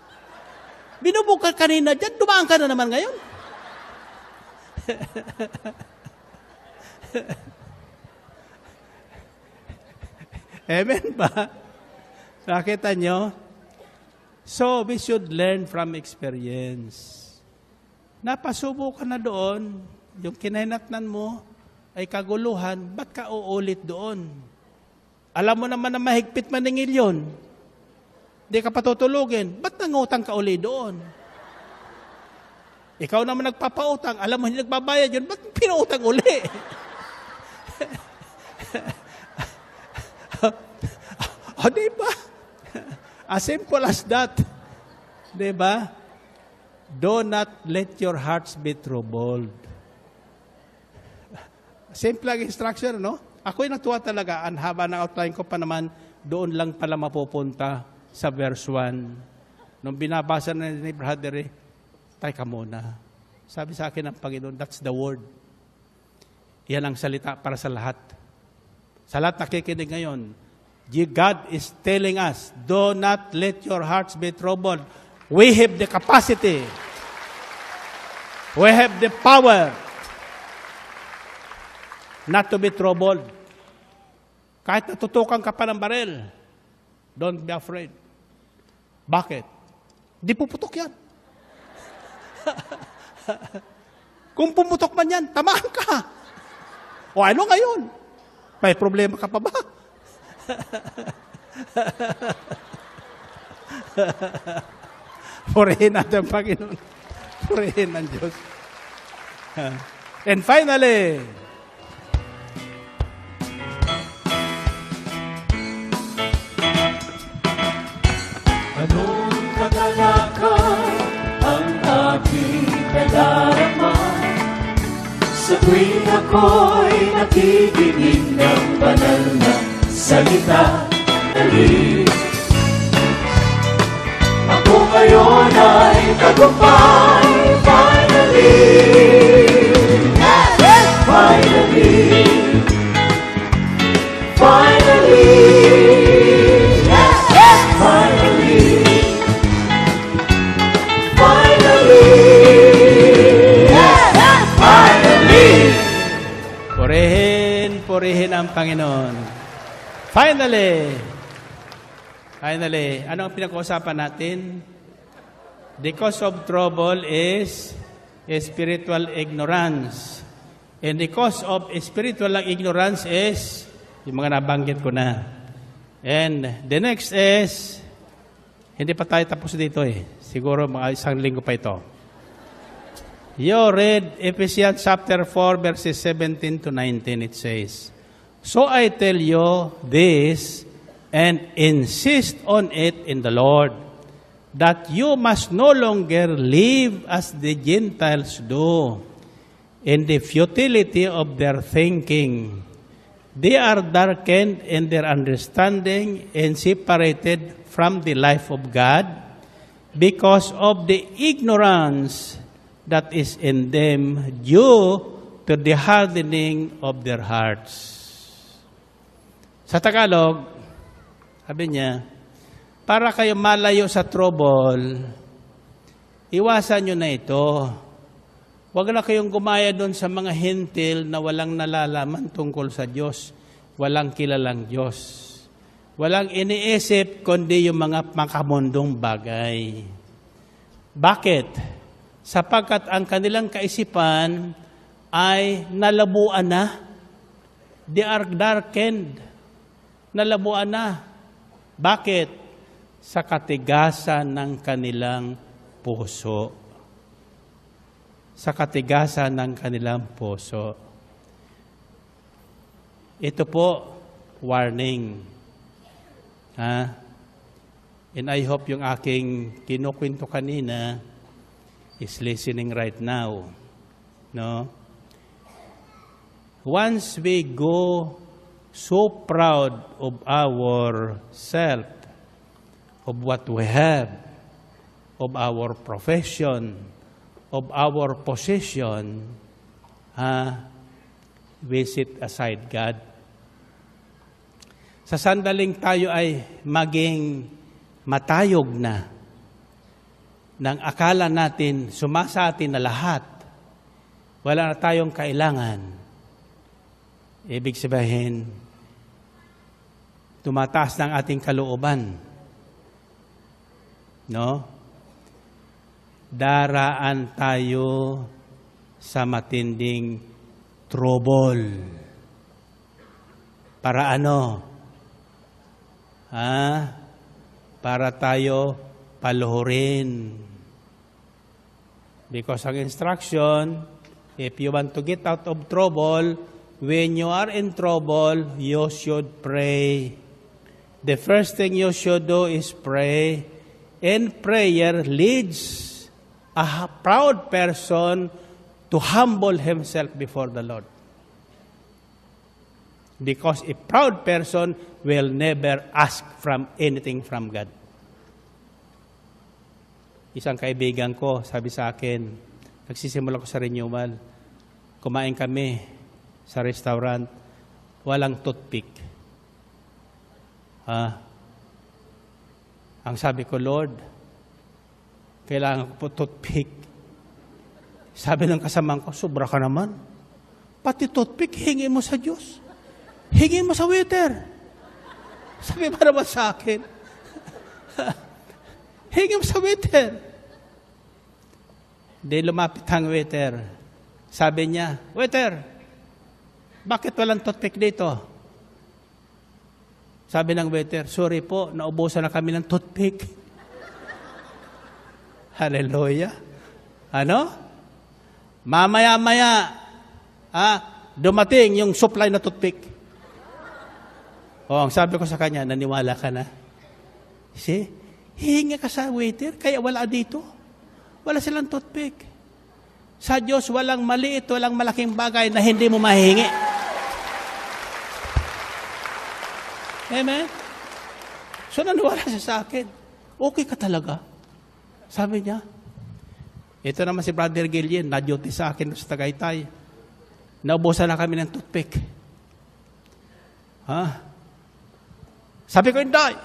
Binubog ka kanina dyan, dumaan ka na naman ngayon. Amen ba? Nakita nyo? So, we should learn from experience. Napasubo ka na doon, yung kinahinatnan mo ay kaguluhan, ba't ka uulit doon? Alam mo naman na mahigpit maningil yun. Hindi ka patutulugin, ba't nangutang ka uli doon? Ikaw naman nagpapautang, alam mo hindi nagbabayad yun, ba't pinautang uli? O, diba? As simple as that. Diba? Do not let your hearts be troubled. Simple lang instruction, no? Ako'y natuwa talaga. Ang haba ng outline ko pa naman, doon lang pala mapupunta sa verse 1. Nung binabasa na ni Brother, try ka muna. Sabi sa akin ng Panginoon, that's the word. Yan ang salita para sa lahat. Sa lahat nakikinig ngayon, God is telling us, do not let your hearts be troubled. We have the capacity. We have the power not to be troubled. Kahit natutukan ka pa ng baril, don't be afraid. Bakit? Di puputok yan. Kung pumutok man yan, tamaan ka. O ano ngayon? May problema ka pa ba? Purihin natin, Panginoon. Purihin ng Diyos. And finally, anong kagalakan ang aking nadarama sa tuwing ako'y nakikinig ng banal na salita ng ako ngayon ay tagumpay, finally, finally, finally, finally, finally, finally. Purihin ang Panginoon. Finally, ano ang pinag-uusapan natin? The cause of trouble is spiritual ignorance. And the cause of spiritual ignorance is, yung mga nabanggit ko na. And the next is, hindi pa tayo tapos dito eh. Siguro mga isang linggo pa ito. You read Ephesians chapter 4 verses 17 to 19. It says, so I tell you this, and insist on it in the Lord, that you must no longer live as the Gentiles do, in the futility of their thinking. They are darkened in their understanding and separated from the life of God because of the ignorance that is in them due to the hardening of their hearts. Sa Tagalog, sabi niya, para kayo malayo sa trouble, iwasan nyo na ito. Huwag na kayong gumaya doon sa mga hentil na walang nalalaman tungkol sa Diyos, walang kilalang Diyos. Walang iniisip kundi yung mga makamundong bagay. Bakit? Sapagkat ang kanilang kaisipan ay nalabuan na. They are darkened. Nalabuan na. Bakit? Sa katigasan ng kanilang puso. Sa katigasan ng kanilang puso. Ito po, warning. And I hope yung aking kinukwento kanina is listening right now. No? Once we go so proud of ourself, of what we have, of our profession, of our position, we set aside God. Sa sandaling tayo ay maging matayog na nang akala natin sumasa atin na lahat, wala na tayong kailangan. Ibig sabihin, tumataas ng ating kalooban. No? Daraan tayo sa matinding trouble. Para ano? Para tayo paluhurin. Because ang instruction, if you want to get out of trouble, when you are in trouble, you should pray. The first thing you should do is pray. And prayer leads a proud person to humble himself before the Lord. Because a proud person will never ask from anything from God. Isang kaibigan ko, sabi sa akin, nagsisimula ko sa renewal, kumain kami sa restaurant, walang toothpick. Ang sabi ko, Lord, kailangan ko po toothpick. Sabi ng kasamang ko, sobra ka naman. Pati toothpick, hingi mo sa Diyos. Hingi mo sa waiter. Sabi ba naman sa akin? Hingi mo sa waiter. Di lumapit ang waiter. Sabi niya, waiter, bakit walang toothpick dito? Sabi ng waiter, sorry po, naubusan na kami ng toothpick. Hallelujah. Ano? Mamaya-maya, dumating yung supply na toothpick. Ang sabi ko sa kanya, naniwala ka na. See? Hihingi ka sa waiter, kaya wala dito. Wala silang toothpick. Sa Diyos, walang maliit, walang malaking bagay na hindi mo mahihingi. Amen? So, naniwala siya sa akin. Okay ka talaga. Sabi niya, ito naman si Brother Gillian, na-duty sa akin sa Tagaytay. Naubusan na kami ng toothpick. Sabi ko, hindi.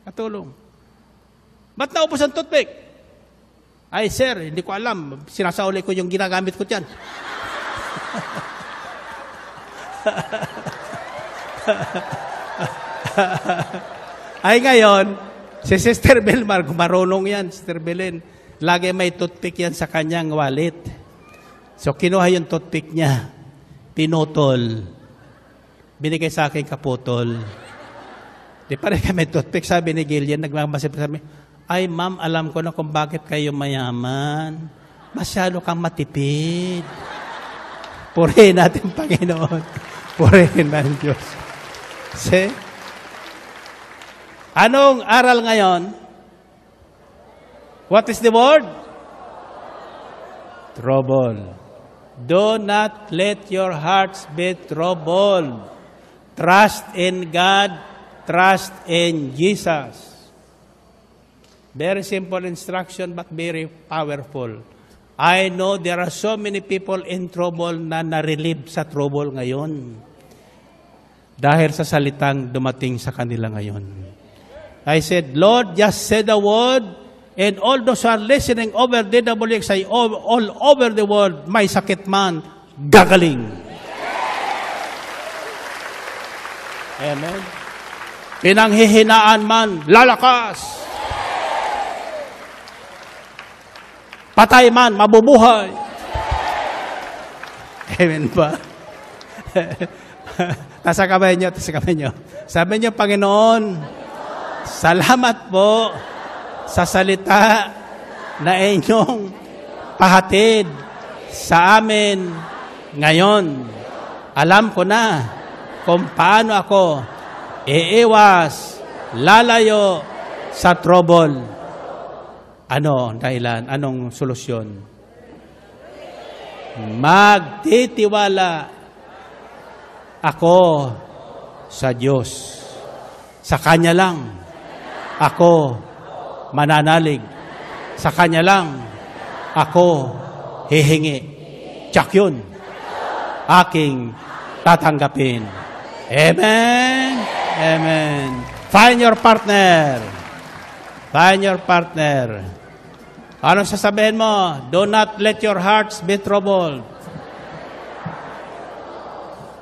Katulong. Ba't naubos ang toothpick? Ay, sir, hindi ko alam. Sinasauli ko yung ginagamit ko dyan. Ay, ngayon, si Sister Belmar, marunong yan, Sister Belen. Lagi may toothpick yan sa kanyang wallet. So, kinuha yung toothpick niya. Pinutol. Binigay sa akin kaputol. Di pa rin kami toothpick, sabi ni Gillian, nagmamasip sa amin, ay ma'am, alam ko na kung bakit kayo mayaman. Masyado kang matipid. Purihin natin, Panginoon. Purihin ng Diyos. See? Anong aral ngayon? What is the word? Trouble. Do not let your hearts be troubled. Trust in God. Trust in Jesus. Very simple instruction but very powerful. I know there are so many people in trouble na na-relieve sa trouble ngayon. Dahil sa salitang dumating sa kanila ngayon. I said, Lord, just say the word, and all those who are listening over DWXI, all over the world, may sakit man, gagaling. Amen. Pinanghihinaan man, lalakas. Patay man, mabubuhay. Amen ba? Tasa kamay nyo. Sabi nyo, Panginoon, salamat po sa salita na inyong pahatid sa amin ngayon. Alam ko na kung paano ako iiwas, lalayo sa trouble. Ano ang dahilan? Anong solusyon? Magtitiwala ako sa Diyos. Sa Kanya lang ako mananalig. Sa Kanya lang ako hihingi. Tsak yun. Aking tatanggapin. Amen. Amen. Find your partner. Find your partner. Anong sasabihin mo? Do not let your hearts be troubled.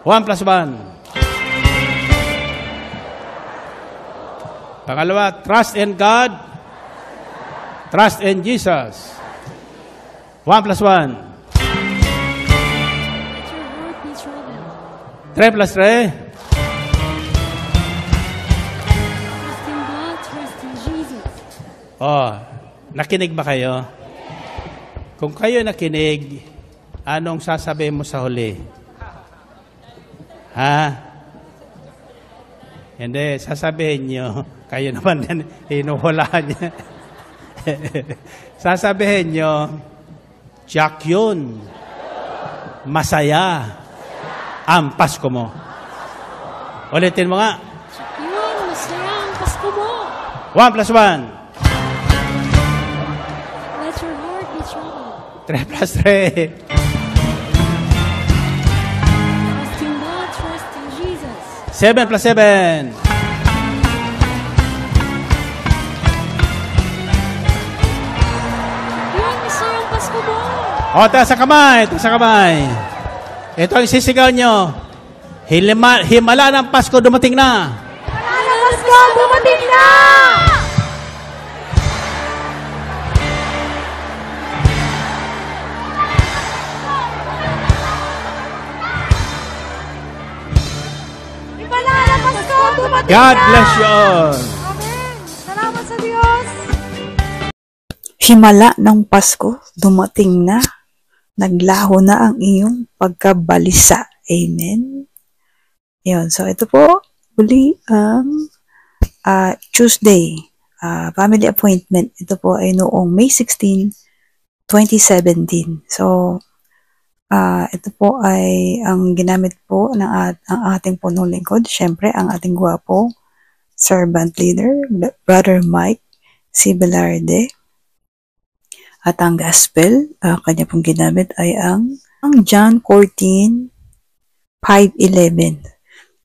1+1. Pangalawa, trust in God. Trust in Jesus. 1 plus 1. Let your heart be troubled. 3 plus 3. Trust in God, trust in Jesus. Oh, nakinig ba kayo? Kung kayo nakinig, anong sasabihin mo sa huli? Ha? Hindi, sasabihin nyo, kayo naman yan, hinuhulaan niya. Sasabihin nyo, Jack yun. Masaya. Ang Pasko mo. Ulitin mo nga. Yun, masaya ang Pasko mo. 1 plus 1. Let your heart be troubled. 3 plus 3. Trust in God, trust in Jesus. 7 plus 7. Yun, masaya ang Pasko mo. O, taas sa kamay. Taas sa kamay. Ito ang sisigaw nyo. Himala ng Pasko dumating na. Pasko, dumating na! Ibalala Pasko, dumating God na! bless you all. Amen. Salamat sa Diyos. Himala ng Pasko, dumating na. Naglaho na ang iyong pagkabalisa. Amen. Yun. So, ito po, uli ang Tuesday, family appointment. Ito po ay noong May 16, 2017. So, ito po ay ang ginamit po ng ang ating punong lingkod. Siyempre, ang ating gwapo servant leader, Brother Mike C. Velarde. At ang gospel, kanya pong ginamit ay ang John 14, 5:11.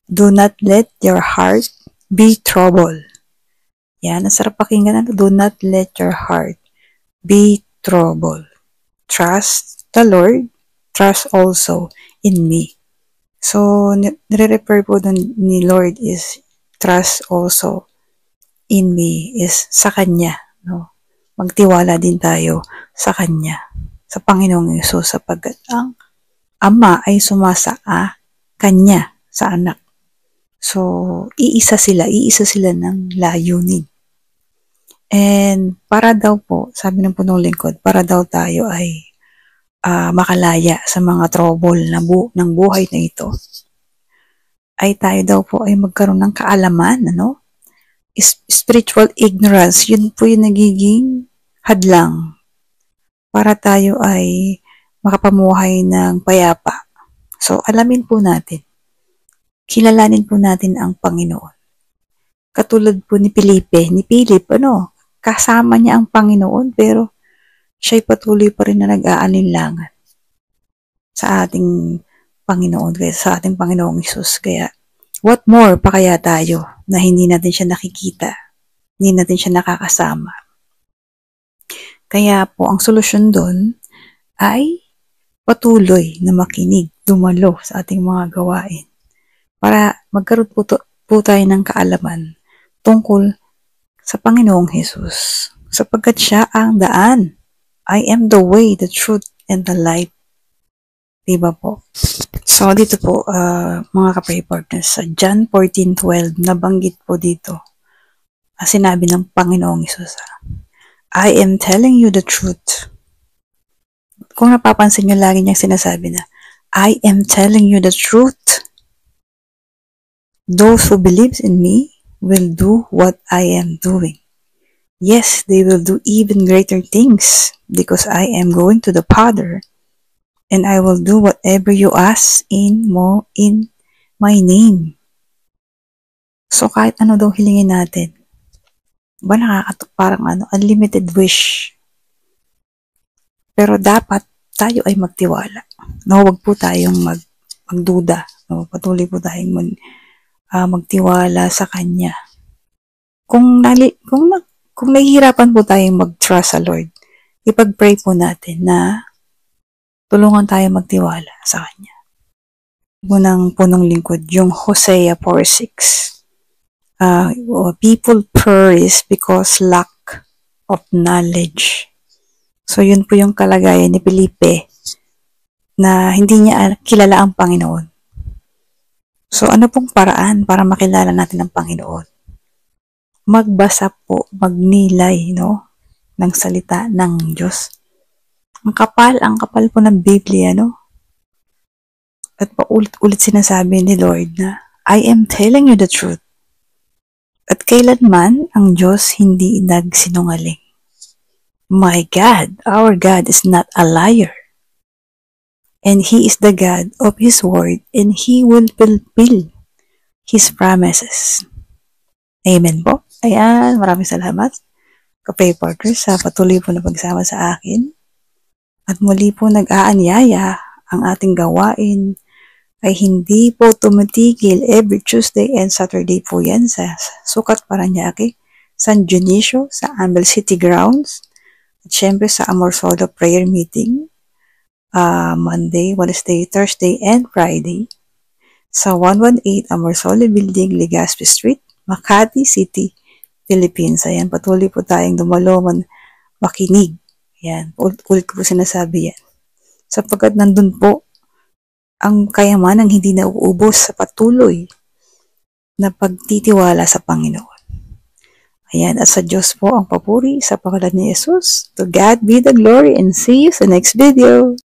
Do not let your heart be troubled. Yan, ang sarap pakinggan. Do not let your heart be troubled. Trust the Lord. Trust also in me. So, nire-refer po dun ni Lord is trust also in me is sa Kanya. No? Magtiwala din tayo sa Kanya, sa Panginoong Yesus, sapagkat ang Ama ay sumasaa Kanya sa anak. So, iisa sila ng layunin. And para daw po, sabi ng punong lingkod, para daw tayo ay makalaya sa mga trouble ng buhay na ito, ay tayo daw po ay magkaroon ng kaalaman, ano? Spiritual ignorance, yun po yung nagiging hadlang para tayo ay makapamuhay ng payapa. So, alamin po natin. Kilalanin po natin ang Panginoon. Katulad po ni Philip, kasama niya ang Panginoon, pero siya'y patuloy pa rin na nag-aalinlangan sa ating Panginoon, sa ating Panginoong Hesus. Kaya, what more pa kaya tayo na hindi natin siya nakikita, hindi natin siya nakakasama? Kaya po, ang solusyon doon ay patuloy na makinig, dumalo sa ating mga gawain para magkaroon po tayo ng kaalaman tungkol sa Panginoong Hesus, sapagkat siya ang daan. I am the way, the truth, and the life. Diba po? So, dito po, mga kapray partners, sa John 14:12, nabanggit po dito, sinabi ng Panginoong Hesus, I am telling you the truth. Kung napapansin nyo, lagi niyang sinasabi na, I am telling you the truth. Those who believes in me will do what I am doing. Yes, they will do even greater things because I am going to the Father and I will do whatever you ask in my name. So kahit ano daw hilingin natin, parang unlimited wish. Pero dapat tayo ay magtiwala. No, wag po tayong magduda. No, patuloy po tayong magtiwala sa Kanya. Kung nahihirapan po tayong mag-trust sa Lord, ipag-pray po natin na tulungan tayo magtiwala sa Kanya. Unang punong lingkod, yung Hosea 4:6. people perish because lack of knowledge. So, yun po yung kalagayan ni Felipe na hindi niya kilala ang Panginoon. So, ano pong paraan para makilala natin ang Panginoon? Magbasa po, magnilay, no, ng salita ng Diyos. Ang kapal po ng Biblia, no? At paulit-ulit sinasabi ni Lord na, I am telling you the truth. At kailanman ang Diyos hindi nagsinungaling. My God, our God is not a liar. And He is the God of His word, and He will fulfill His promises. Amen po. Ayan, maraming salamat, ka-pray partners, sa patuloy po na pagsama sa akin. At muli po nag-aanyaya ang ating gawain ay hindi po tumitigil every Tuesday and Saturday po yan sa Sukat Parañaque, San Dionisio, sa Ambel City Grounds, at syempre sa Amor Solo Prayer Meeting, Monday, Wednesday, Thursday, and Friday sa 118 Amorsole Building, Legazpi Street, Makati City, Philippines. Ayan, patuloy po tayong dumalo, makinig. Ayan, ulit ko po sinasabi yan. Sapagkat nandun po ang kayamanang hindi nauubos sa patuloy na pagtitiwala sa Panginoon. Ayan, at sa Diyos po ang papuri sa pangalan ni Jesus. To God be the glory, and see you sa next video.